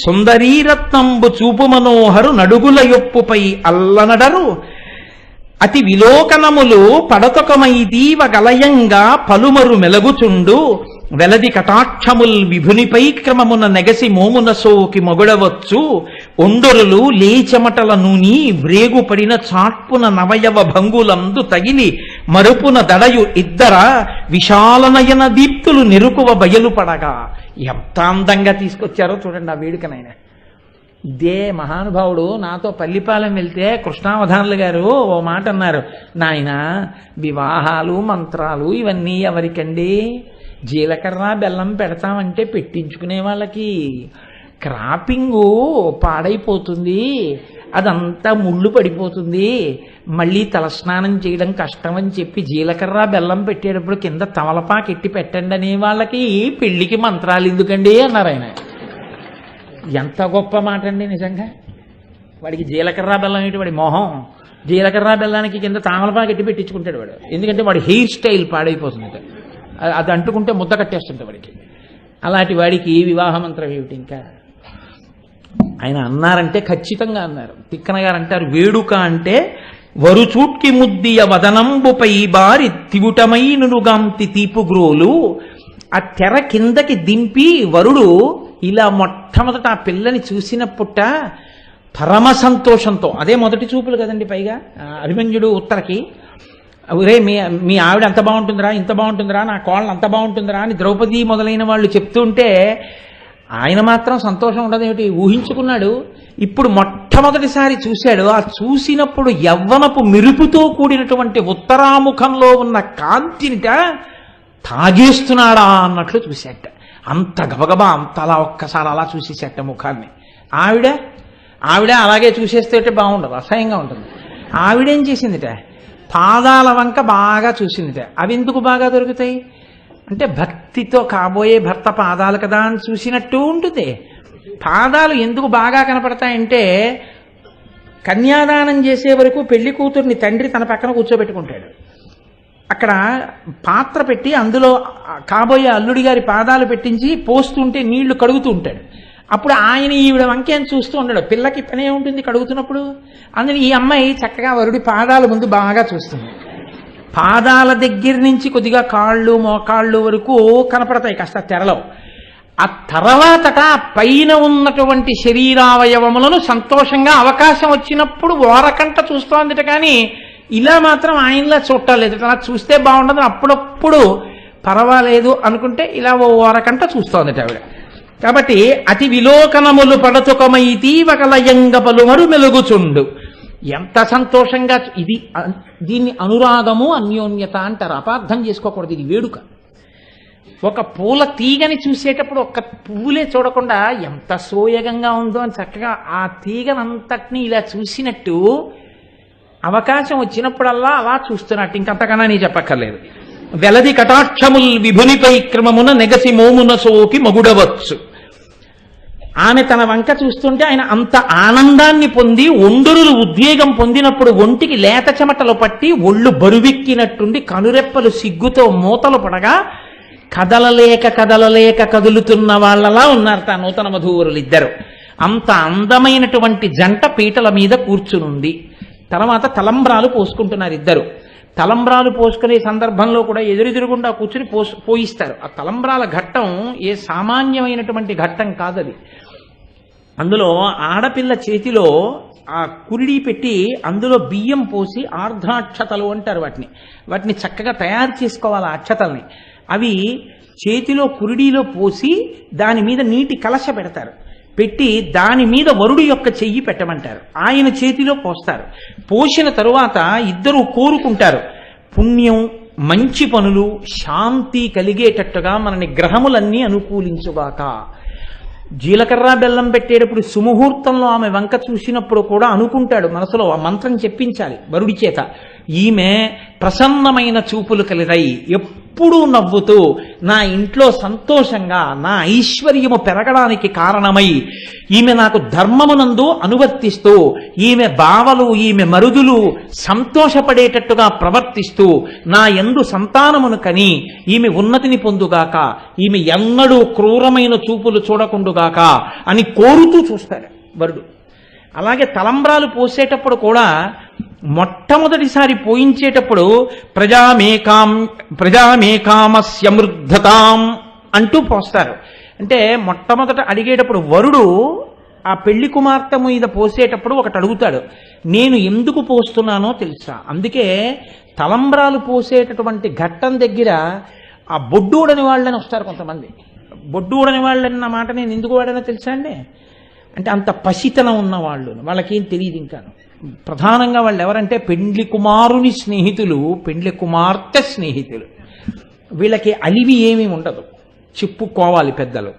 సుందరీరత్నంబు చూపు మనోహరు నడుగుల యొప్పుపై అల్లనడరు అతి విలోకనములు పడతొకమై దీవ గలయంగా పలుమరు మెలగుచుండు వెలది కటాక్షముల్ విభునిపై క్రమమున నెగసి మోమున సోకి మొగుడవచ్చు ఒండొరులు లేచమటల నూని వ్రేగుపడిన చాట్పున నవయవ భంగులందు తగిలి మరుపున దడయు ఇద్దర విశాలనయన దీప్తులు నిరుకువ బయలుపడగా. ఎంత అందంగా తీసుకొచ్చారో చూడండి ఆ వేడుకనైనా. ఇదే మహానుభావుడు నాతో పల్లిపాలెం వెళ్తే కృష్ణావధానులు గారు ఓ మాట అన్నారు, నాయన వివాహాలు మంత్రాలు ఇవన్నీ ఎవరికండి? జీలకర్ర బెల్లం పెడతామంటే పెట్టించుకునే వాళ్ళకి. క్రాపింగు పాడైపోతుంది, అదంతా ముళ్ళు పడిపోతుంది, మళ్ళీ తలస్నానం చేయడం కష్టం అని చెప్పి జీలకర్ర బెల్లం పెట్టేటప్పుడు కింద తమలపాకు ఎట్టి పెట్టండి అనే వాళ్ళకి పెళ్లికి మంత్రాలు ఎందుకండి అన్నారు ఆయన. ఎంత గొప్ప మాట అండి నిజంగా. వాడికి జీలకర్ర బెల్లం ఏంటి? వాడి మొహం జీలకర్ర బెల్లానికి కింద తామలపాకు ఎట్టి పెట్టించుకుంటాడు వాడు. ఎందుకంటే వాడి హెయిర్ స్టైల్ పాడైపోతుంది, అది అంటుకుంటే ముద్ద కట్టేస్తుంది వాడికి. అలాంటి వాడికి వివాహ మంత్రం ఏమిటి? ఇంకా ఆయన అన్నారంటే ఖచ్చితంగా అన్నారు. తిక్కన గారు అంటారు, వేడుక అంటే వరుచూట్కి ముద్దియ వదనంబుపై బారి తివుటమైనుగాంతి తీపుగ్రోలు. ఆ తెర కిందకి దింపి వరుడు ఇలా మొట్టమొదట ఆ పిల్లని చూసినప్పుట పరమ సంతోషంతో, అదే మొదటి చూపులు కదండి. పైగా అభిమన్యుడు ఉత్తరకి, ఒరే మీ ఆవిడ అంత బాగుంటుందిరా, ఇంత బాగుంటుందిరా, నా కోళ్ళ అంత బాగుంటుందిరా అని ద్రౌపది మొదలైన వాళ్ళు చెప్తుంటే ఆయన మాత్రం సంతోషం ఉండదేమిటి? ఊహించుకున్నాడు. ఇప్పుడు మొట్టమొదటిసారి చూశాడు. ఆ చూసినప్పుడు యవ్వనపు మెరుపుతో కూడినటువంటి ఉత్తరాముఖంలో ఉన్న కాంతినిట తాగేస్తున్నాడా అన్నట్లు చూశాట. అంత గబగబా అంత అలా ఒక్కసారి అలా చూసేసేట ముఖాన్ని. ఆవిడ అలాగే చూసేస్తే బాగుండదు, అసహ్యంగా ఉంటుంది. ఆవిడేం చేసిందిట? పాదాల వంక బాగా చూసిందిట. అవి ఎందుకు బాగా దొరుకుతాయి అంటే భక్తితో కాబోయే భర్త పాదాలు కదా అని చూసినట్టు ఉంటుంది. పాదాలు ఎందుకు బాగా కనపడతాయంటే కన్యాదానం చేసే వరకు పెళ్లి కూతుర్ని తండ్రి తన పక్కన కూర్చోబెట్టుకుంటాడు. అక్కడ పాత్ర పెట్టి అందులో కాబోయే అల్లుడి గారి పాదాలు పెట్టించి పోస్తుంటే నీళ్లు కడుగుతూ ఉంటాడు. అప్పుడు ఆయన ఈవిడ వంకేం చూస్తూ ఉండడు, పిల్లకి పనే ఉంటుంది కడుగుతున్నప్పుడు. అందుకని ఈ అమ్మాయి చక్కగా వరుడి పాదాల ముందు బాగా చూస్తుంది. పాదాల దగ్గర నుంచి కొద్దిగా కాళ్ళు మోకాళ్ళు వరకు కనపడతాయి కాస్త తెరలో. ఆ తర్వాతట పైన ఉన్నటువంటి శరీరావయవములను సంతోషంగా అవకాశం వచ్చినప్పుడు ఓరకంట చూస్తోందిట, కానీ ఇలా మాత్రం ఆయనలా చూడలేదు. అలా చూస్తే బాగుండదు, అప్పుడప్పుడు పర్వాలేదు అనుకుంటే ఇలా ఓ ఓరకంట చూస్తోందిట ఆవిడ. కాబట్టి అతి విలోకనములు పడతుకమైతీ ఒకలయంగ పలుమరు మెలుగుచుండు. ఎంత సంతోషంగా ఇది, దీన్ని అనురాగము అన్యోన్యత అంటారు. అపార్థం చేసుకోకూడదు, ఇది వేడుక. ఒక పూల తీగని చూసేటప్పుడు ఒక్క పువ్వులే చూడకుండా ఎంత సోయగంగా ఉందో అని చక్కగా ఆ తీగనంతటినీ ఇలా చూసినట్టు అవకాశం వచ్చినప్పుడల్లా అలా చూస్తున్నట్టు, ఇంకంతకన్నా నీ చెప్పక్కర్లేదు. వెలది కటాక్షముల్ విభునిపై క్రమమున నెగసి మోమున సోకి మగుడవచ్చు. ఆమె తన వంక చూస్తుంటే ఆయన అంత ఆనందాన్ని పొంది ఒండురులు ఉద్వేగం పొందినప్పుడు ఒంటికి లేత చెమటలు పట్టి ఒళ్ళు బరువెక్కినట్టుండి కనురెప్పలు సిగ్గుతో మూతలు పడగా కదలలేక కదులుతున్న వాళ్ళలా ఉన్నారు తా నూతన వధూవరులు ఇద్దరు. అంత అందమైనటువంటి జంట పీటల మీద కూర్చునుంది. తర్వాత తలంబ్రాలు పోసుకుంటున్నారు ఇద్దరు. తలంబ్రాలు పోసుకునే సందర్భంలో కూడా ఎదురుకుండా కూర్చుని పోయిస్తారు. ఆ తలంబ్రాల ఘట్టం ఏ సామాన్యమైనటువంటి ఘట్టం కాదది. అందులో ఆడపిల్ల చేతిలో ఆ కురిడి పెట్టి అందులో బియ్యం పోసి ఆర్ద్రాక్షతలు అంటారు వాటిని చక్కగా తయారు చేసుకోవాలి. ఆ అక్షతల్ని అవి చేతిలో కురిడిలో పోసి దాని మీద నీటి కలశ పెడతారు. పెట్టి దాని మీద వరుడు యొక్క చెయ్యి పెట్టమంటారు. ఆయన చేతిలో పోస్తారు. పోసిన తరువాత ఇద్దరు కోరుకుంటారు, పుణ్యం, మంచి పనులు, శాంతి కలిగేటట్టుగా మనని గ్రహములన్నీ అనుకూలించుగాక. జీలకర్ర బెల్లం పెట్టేటప్పుడు సుముహూర్తంలో ఆమె వంక చూసినప్పుడు కూడా అనుకుంటాడు మనసులో, ఆ మంత్రం చెప్పించాలి వరుడి చేత. ఈమె ప్రసన్నమైన చూపులు కలిరై ఎప్పుడూ నవ్వుతూ నా ఇంట్లో సంతోషంగా నా ఐశ్వర్యము పెరగడానికి కారణమై ఈమె నాకు ధర్మమునందు అనువర్తిస్తూ ఈమె బావలు ఈమె మరుదులు సంతోషపడేటట్టుగా ప్రవర్తిస్తూ నా యందు సంతానమును కని ఈమె ఉన్నతిని పొందుగాక, ఈమె ఎన్నడూ క్రూరమైన చూపులు చూడకుండుగాక అని కోరుతూ చూస్తాడు వరుడు. అలాగే తలంబ్రాలు పోసేటప్పుడు కూడా మొట్టమొదటిసారి పోయించేటప్పుడు ప్రజామేకామస్యమృద్ధతాం అంటూ పోస్తారు. అంటే మొట్టమొదట అడిగేటప్పుడు వరుడు ఆ పెళ్లి కుమార్తె మీద పోసేటప్పుడు ఒకటి అడుగుతాడు, నేను ఎందుకు పోస్తున్నానో తెలుసా. అందుకే తలంబ్రాలు పోసేటటువంటి ఘట్టం దగ్గర ఆ బొడ్డూడని వాళ్ళని వస్తారు కొంతమంది. బొడ్డూడని వాళ్ళన్న మాట నేను ఎందుకు వాడానో తెలుసా అండి. అంటే అంత పసితనం ఉన్న వాళ్ళు, వాళ్ళకేం తెలియదు. ఇంకా ప్రధానంగా వాళ్ళు ఎవరంటే పెండ్లి కుమారుని స్నేహితులు, పెండ్లి కుమార్తె స్నేహితులు. వీళ్ళకి అలివి ఏమీ ఉండదు, చెప్పుకోవాలి పెద్దలు.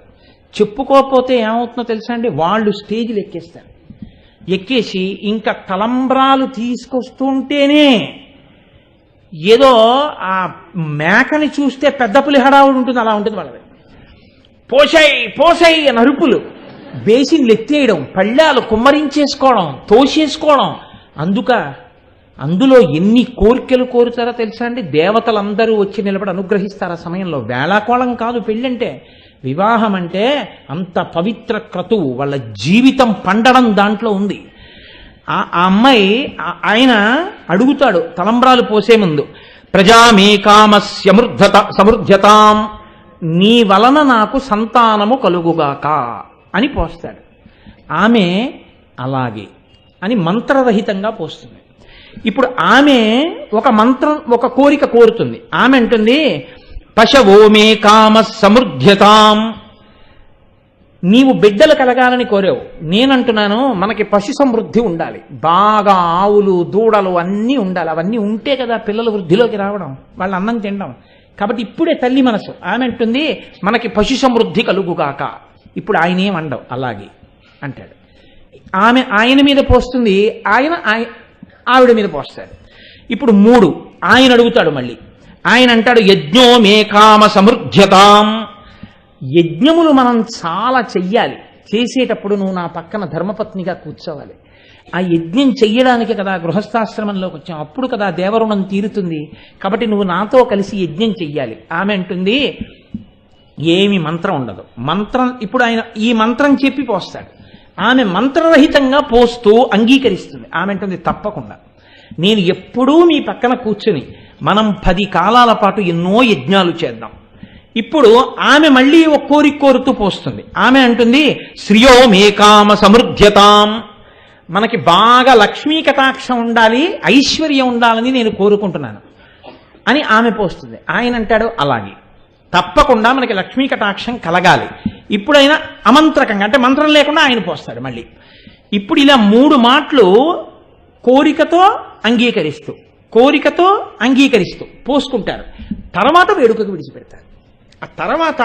చెప్పుకోకపోతే ఏమవుతుందో తెలుసా అండి, వాళ్ళు స్టేజ్లు ఎక్కేస్తారు. ఎక్కేసి ఇంకా తలంబ్రాలు తీసుకొస్తుంటేనే ఏదో ఆ మేకని చూస్తే పెద్ద పులి హడావుడు ఉంటుంది, అలా ఉంటుంది వాళ్ళది. పోసై అని అరుపులు, బేసిన్లు ఎత్తేయడం, పళ్ళాలు కుమ్మరించేసుకోవడం, తోసేసుకోవడం. అందులో ఎన్ని కోరికలు కోరుతారో తెలుసా అండి. దేవతలందరూ వచ్చి నిలబడి అనుగ్రహిస్తారు ఆ సమయంలో. వేళాకోళం కాదు పెళ్ళంటే. వివాహం అంటే అంత పవిత్ర క్రతువు, వాళ్ళ జీవితం పండడం దాంట్లో ఉంది. ఆ అమ్మాయి ఆయన అడుగుతాడు తలంబ్రాలు పోసే ముందు, సమృద్ధతాం నీ వలన నాకు సంతానము కలుగుగాక అని పోస్తాడు. ఆమె అలాగే అని మంత్రరహితంగా పోస్తుంది. ఇప్పుడు ఆమె ఒక కోరిక కోరుతుంది. ఆమె అంటుంది, పశవో మే కామ సమృద్ధ్యతాం. నీవు బిడ్డలు కలగాలని కోరావు, నేనంటున్నాను మనకి పశు సమృద్ధి ఉండాలి, బాగా ఆవులు దూడలు అన్నీ ఉండాలి. అవన్నీ ఉంటే కదా పిల్లలు వృద్ధిలోకి రావడం, వాళ్ళు అన్నం తినడం. కాబట్టి ఇప్పుడే తల్లి మనసు ఆమె అంటుంది మనకి పశు సమృద్ధి కలుగుగాక. ఇప్పుడు ఆయన ఏమండవు అలాగే అంటాడు. ఆమె ఆయన మీద పోస్తుంది, ఆయన ఆవిడ మీద పోస్తాడు. ఇప్పుడు 3 ఆయన అడుగుతాడు మళ్ళీ. ఆయన అంటాడు, యజ్ఞో మే కామ సమృద్ధ్యతాం. యజ్ఞములు మనం చాలా చెయ్యాలి. చేసేటప్పుడు నువ్వు నా పక్కన ధర్మపత్నిగా కూర్చోవాలి. ఆ యజ్ఞం చెయ్యడానికి కదా గృహస్థాశ్రమంలోకి వచ్చాం, అప్పుడు కదా దేవరుణం తీరుతుంది. కాబట్టి నువ్వు నాతో కలిసి యజ్ఞం చెయ్యాలి. ఆమె అంటుంది, ఏమి మంత్రం ఉండదు. మంత్రం ఇప్పుడు ఆయన ఈ మంత్రం చెప్పి పోస్తాడు. ఆమె మంత్రరహితంగా పోస్తూ అంగీకరిస్తుంది. ఆమె అంటుంది, తప్పకుండా నేను ఎప్పుడూ మీ పక్కన కూర్చుని మనం 10 కాలాల పాటు ఎన్నో యజ్ఞాలు చేద్దాం. ఇప్పుడు ఆమె మళ్ళీ ఒక కోరిక కోరుతూ పోస్తుంది. ఆమె అంటుంది, శ్రియో మేకామ సమృద్ధ్యతాం, మనకి బాగా లక్ష్మీ కటాక్షం ఉండాలి, ఐశ్వర్యం ఉండాలని నేను కోరుకుంటున్నాను అని ఆమె పోస్తుంది. ఆయన అంటాడు, అలాగే తప్పకుండా మనకి లక్ష్మీ కటాక్షం కలగాలి. ఇప్పుడైనా అమంత్రకంగా అంటే మంత్రం లేకుండా ఆయన పోస్తాడు మళ్ళీ. ఇప్పుడు ఇలా 3 మాటలు కోరికతో అంగీకరిస్తూ కోరికతో అంగీకరిస్తూ పోసుకుంటారు. తర్వాత వేడుకకు విడిచిపెడతారు. ఆ తర్వాత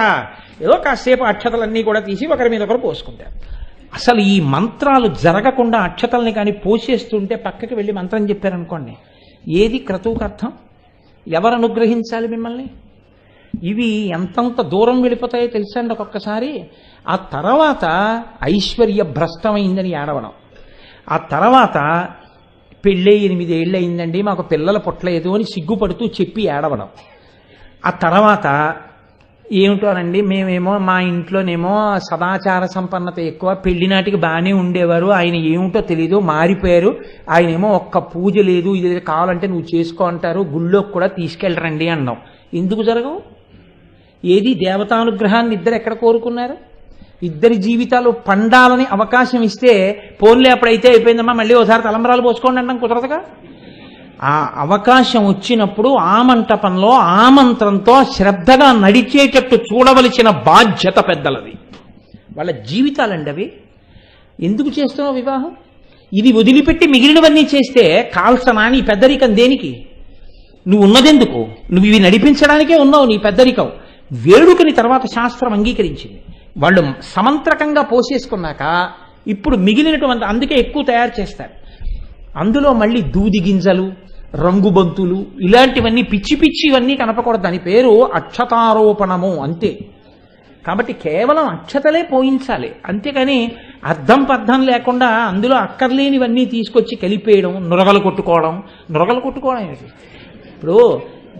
ఏదో కాసేపు అక్షతలన్నీ కూడా తీసి ఒకరి మీద ఒకరు పోసుకుంటారు. అసలు ఈ మంత్రాలు జరగకుండా అక్షతల్ని కానీ పోసేస్తుంటే పక్కకి వెళ్ళి మంత్రం చెప్పారనుకోండి, ఏది క్రతువుకు అర్థం? ఎవరు అనుగ్రహించాలి మిమ్మల్ని? ఇవి ఎంతంత దూరం వెళ్ళిపోతాయో తెలుసండి ఒక్కొక్కసారి. ఆ తర్వాత ఐశ్వర్య భ్రష్టమైందని ఏడవడం, ఆ తర్వాత పెళ్ళే 8 ఏళ్ళు అయిందండి మాకు పిల్లలు పుట్టలేదు అని సిగ్గుపడుతూ చెప్పి ఏడవడం, ఆ తర్వాత ఏమిటోనండి మేమేమో మా ఇంట్లోనేమో సదాచార సంపన్నత ఎక్కువ, పెళ్లి నాటికి బాగానే ఉండేవారు, ఆయన ఏమిటో తెలీదు మారిపోయారు, ఆయనేమో ఒక్క పూజ లేదు, ఇది కావాలంటే నువ్వు చేసుకో అంటారు, గుళ్ళోకి కూడా తీసుకెళ్ళరండి అన్నాం. ఎందుకు జరగవు? ఏది దేవతానుగ్రహాన్ని ఇద్దరు ఎక్కడ కోరుకున్నారు? ఇద్దరి జీవితాలు పండాలని అవకాశం ఇస్తే పోన్లే అప్పుడైతే అయిపోయిందమ్మా మళ్ళీ ఒకసారి తలంబరాలు పోసుకోండి అంటాం, కుదరదుగా. ఆ అవకాశం వచ్చినప్పుడు ఆ మంటపంలో ఆ మంత్రంతో శ్రద్ధగా నడిచేటట్టు చూడవలసిన బాధ్యత పెద్దలది. వాళ్ళ జీవితాలండి అవి. ఎందుకు చేస్తున్నావు వివాహం? ఇది వదిలిపెట్టి మిగిలినవన్నీ చేస్తే కాల్సనా నీ పెద్దరికం దేనికి? నువ్వు ఉన్నదెందుకు? నువ్వు ఇవి నడిపించడానికే ఉన్నావు నీ పెద్దరికం. వేడుకని తర్వాత శాస్త్రం అంగీకరించింది. వాళ్ళు సమంత్రకంగా పోసేసుకున్నాక ఇప్పుడు మిగిలినటువంటి అందుకే ఎక్కువ తయారు చేస్తారు. అందులో మళ్ళీ దూది గింజలు, రంగుబంతులు ఇలాంటివన్నీ పిచ్చి పిచ్చి ఇవన్నీ కనపకూడదు. దాని పేరు అక్షతారోపణము అంతే. కాబట్టి కేవలం అక్షతలే పోయించాలి, అంతేకాని అర్థం పర్థం లేకుండా అందులో అక్కర్లేనివన్నీ తీసుకొచ్చి కలిపేయడం, నురగలు కొట్టుకోవడం ఏంటి? ఇప్పుడు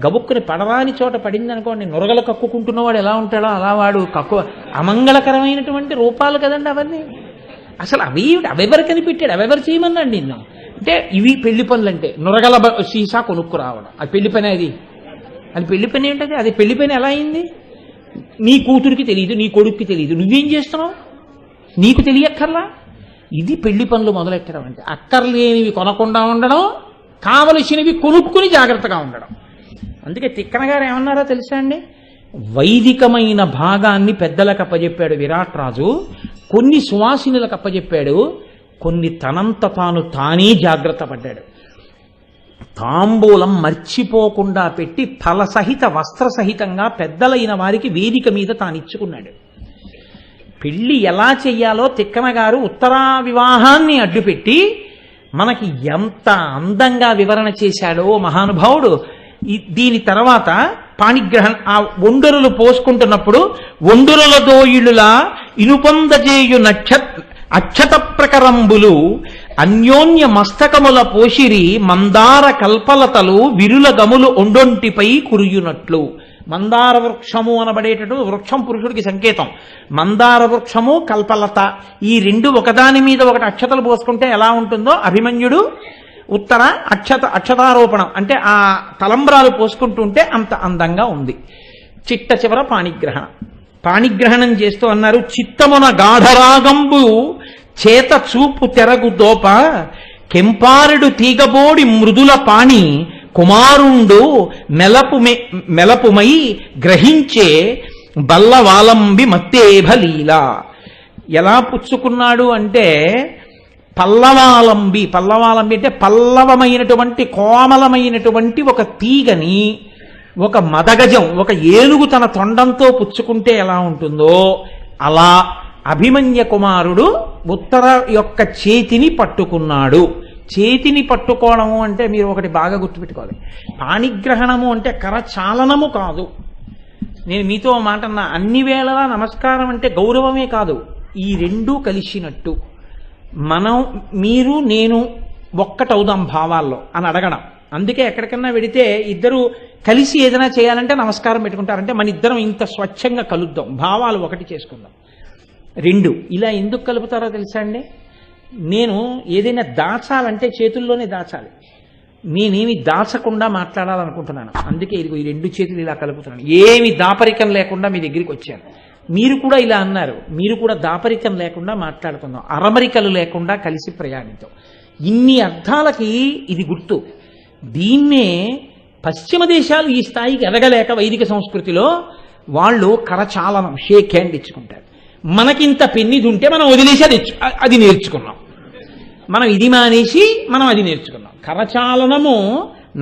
గబుక్కుని పడరాని చోట పడింది అనుకోండి, నురగలు కక్కుకుంటున్నవాడు ఎలా ఉంటాడో అలా వాడు అమంగళకరమైనటువంటి రూపాలు కదండి అవన్నీ. అసలు అవెవరు కనిపెట్టాడు? అవెవరు చేయమన్నాడు నిన్ను? అంటే ఇవి పెళ్లి పనులు అంటే నురగల సీసా కొనుక్కు రావడం, అది పెళ్లి పని. అది పెళ్లి పని ఏంటది? అది పెళ్లి పని ఎలా అయింది? నీ కూతురికి తెలియదు, నీ కొడుక్కి తెలియదు, నువ్వేం చేస్తున్నావు? నీకు తెలియక్కర్లా? ఇది పెళ్లి పనులు మొదలెట్టడం అంటే. అక్కర్లేనివి కొనకుండా ఉండడం, కావలసినవి కొనుక్కుని జాగ్రత్తగా ఉండడం. అందుకే తిక్కన గారు ఏమన్నారో తెలుసా అండి? వైదికమైన భాగాన్ని పెద్దలకు అప్పచెప్పాడు విరాట్ రాజు, కొన్ని సువాసినులకు అప్పచెప్పాడు, కొన్ని తనంత తానే జాగ్రత్త పడ్డాడు. తాంబూలం మర్చిపోకుండా పెట్టి ఫలసహిత వస్త్రసహితంగా పెద్దలైన వారికి వేదిక మీద తానిచ్చుకున్నాడు. పెళ్లి ఎలా చెయ్యాలో తిక్కన గారు ఉత్తరా వివాహాన్ని అడ్డుపెట్టి మనకి ఎంత అందంగా వివరణ చేశాడో మహానుభావుడు. దీని తర్వాత పాణిగ్రహం ఆ ఒండురులు పోసుకుంటున్నప్పుడు ఒండురుల దోయిళులా ఇనుపొందజేయు అక్షత ప్రకరంబులు అన్యోన్య మస్తకముల పోషిరి మందార కల్పలతలు విరుల గములు ఒండొంటిపై కురియునట్లు. మందార వృక్షము అనబడేటట్టు వృక్షం పురుషుడికి సంకేతం. మందార వృక్షము కల్పలత ఈ రెండు ఒకదాని మీద ఒకటి అక్షతలు పోసుకుంటే ఎలా ఉంటుందో అభిమన్యుడు ఉత్తర అక్షతారోపణం అంటే ఆ తలంబ్రాలు పోసుకుంటుంటే అంత అందంగా ఉంది. చిట్ట చివర పాణిగ్రహణం చేస్తూ అన్నారు, చిత్తమున గాఢరాగంబు చేత చూపు తెరగు దోప కెంపారుడు తీగబోడి మృదుల పాణి కుమారుండు మెలపుమై గ్రహించే బల్లవాలంబి మత్తేభలీల. ఎలా పుచ్చుకున్నాడు అంటే పల్లవాలంబి అంటే పల్లవమైనటువంటి కోమలమైనటువంటి ఒక తీగని ఒక మదగజం ఒక ఏనుగు తన తొండంతో పుచ్చుకుంటే ఎలా ఉంటుందో అలా అభిమన్య కుమారుడు ఉత్తర యొక్క చేతిని పట్టుకున్నాడు. చేతిని పట్టుకోవడము అంటే మీరు ఒకటి బాగా గుర్తుపెట్టుకోవాలి, పాణిగ్రహణము అంటే కరచాలనము కాదు. నేను మీతో మాట అన్నా, అన్ని వేళలా నమస్కారం అంటే గౌరవమే కాదు, ఈ రెండూ కలిసినట్టు మనం మీరు నేను ఒక్కటవుదాం భావాల్లో అని అడగడం, అందుకే ఎక్కడికన్నా వెడితే ఇద్దరు కలిసి ఏదైనా చేయాలంటే నమస్కారం పెట్టుకుంటారంటే మన ఇద్దరం ఇంత స్వచ్ఛంగా కలుద్దాం, భావాలు ఒకటి చేసుకుందాం. 2, ఇలా ఎందుకు కలుపుతారో తెలుసా అండి? నేను ఏదైనా దాచాలంటే చేతుల్లోనే దాచాలి, నేనేమి దాచకుండా మాట్లాడాలనుకుంటున్నాను. అందుకే ఇదిగో ఈ 2 చేతులు ఇలా కలుపుతున్నాను, ఏమి దాపరికం లేకుండా మీ దగ్గరికి వచ్చాను. మీరు కూడా ఇలా అన్నారు, మీరు కూడా దాపరికం లేకుండా మాట్లాడుకుందాం, అరమరికలు లేకుండా కలిసి ప్రయాణిద్దాం. ఇన్ని అర్థాలకి ఇది గుర్తు. దీన్నే పశ్చిమ దేశాలు ఈ స్థాయికి ఎదగలేక వైదిక సంస్కృతిలో వాళ్ళు కరచాలనం, షేక్ హ్యాండ్ ఇచ్చుకుంటారు. మనకింత పెన్నిది ఉంటే మనం వదిలేసి అది నేర్చుకున్నాం, మనం ఇది మానేసి మనం అది నేర్చుకున్నాం. కరచాలనము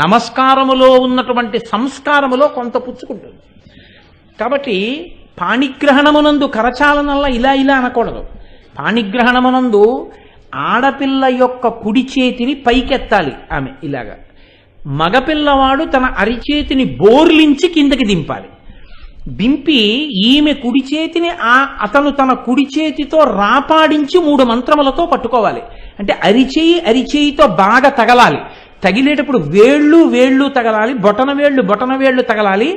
నమస్కారములో ఉన్నటువంటి సంస్కారములో కొంత పుచ్చుకుంటుంది. కాబట్టి పాణిగ్రహణమునందు కరచాలనంలో ఇలా ఇలా అనకూడదు. పాణిగ్రహణమునందు ఆడపిల్ల యొక్క కుడి చేతిని పైకెత్తాలి ఆమె ఇలాగా, మగపిల్లవాడు తన అరిచేతిని బోర్లించి కిందకి దింపాలి. దింపి ఈమె కుడి చేతిని అతను తన కుడి చేతితో రాపాడించి 3 మంత్రములతో పట్టుకోవాలి. అంటే అరిచేయితో బాగా తగలాలి. తగిలేటప్పుడు వేళ్ళు తగలాలి, బొటన వేళ్ళు తగలాలి,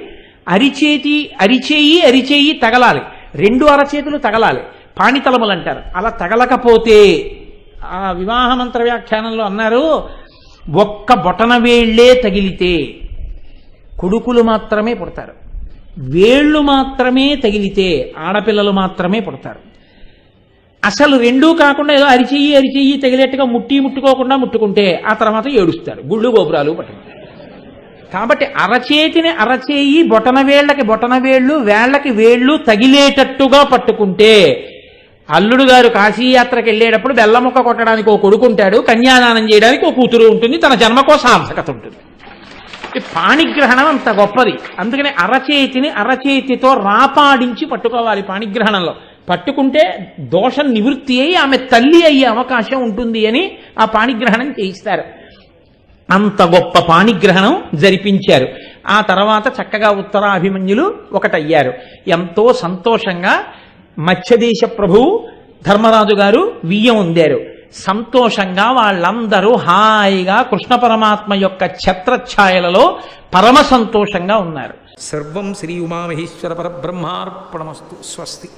అరిచేయి తగలాలి, 2 అరచేతులు తగలాలి, పాణితలములు అంటారు. అలా తగలకపోతే ఆ వివాహ మంత్ర వ్యాఖ్యానంలో అన్నారు, ఒక్క బొటన వేళ్లే తగిలితే కొడుకులు మాత్రమే పుడతారు, వేళ్ళు మాత్రమే తగిలితే ఆడపిల్లలు మాత్రమే పుడతారు. అసలు 2 కాకుండా ఏదో అరిచెయ్యి తగిలేట్టుగా ముట్టుకోకుండా ముట్టుకుంటే ఆ తర్వాత ఏడుస్తారు, గుళ్ళు గోపురాలు పట్టుకుంటారు. కాబట్టి అరచేయి బొటన వేళ్ళు వేళ్లకి వేళ్ళు తగిలేటట్టుగా పట్టుకుంటే, అల్లుడు గారు కాశీయాత్రకు వెళ్ళేటప్పుడు బెల్లముక్క కొట్టడానికి ఓ కొడుకుంటాడు, కన్యాదానం చేయడానికి ఓ కూతురు ఉంటుంది, తన జన్మకో సార్థకత ఉంటుంది. పాణిగ్రహణం అంత గొప్పది. అందుకని అరచేతితో రాపాడించి పట్టుకోవాలి. పాణిగ్రహణంలో పట్టుకుంటే దోషం నివృత్తి అయి ఆమె తల్లి అయ్యే అవకాశం ఉంటుంది అని ఆ పాణిగ్రహణం చేయిస్తారు. అంత గొప్ప పాణిగ్రహణం జరిపించారు. ఆ తర్వాత చక్కగా ఉత్తరాభిమన్యులు ఒకటయ్యారు. ఎంతో సంతోషంగా మత్స్యదేశ ప్రభువు ధర్మరాజు గారు వియ్యం ఉందారు. సంతోషంగా వాళ్ళందరూ హాయిగా కృష్ణ పరమాత్మ యొక్క ఛత్రఛాయలలో పరమ సంతోషంగా ఉన్నారు. సర్వం శ్రీ ఉమామహేశ్వర పరబ్రహ్మార్పణమస్తు. స్వస్తి.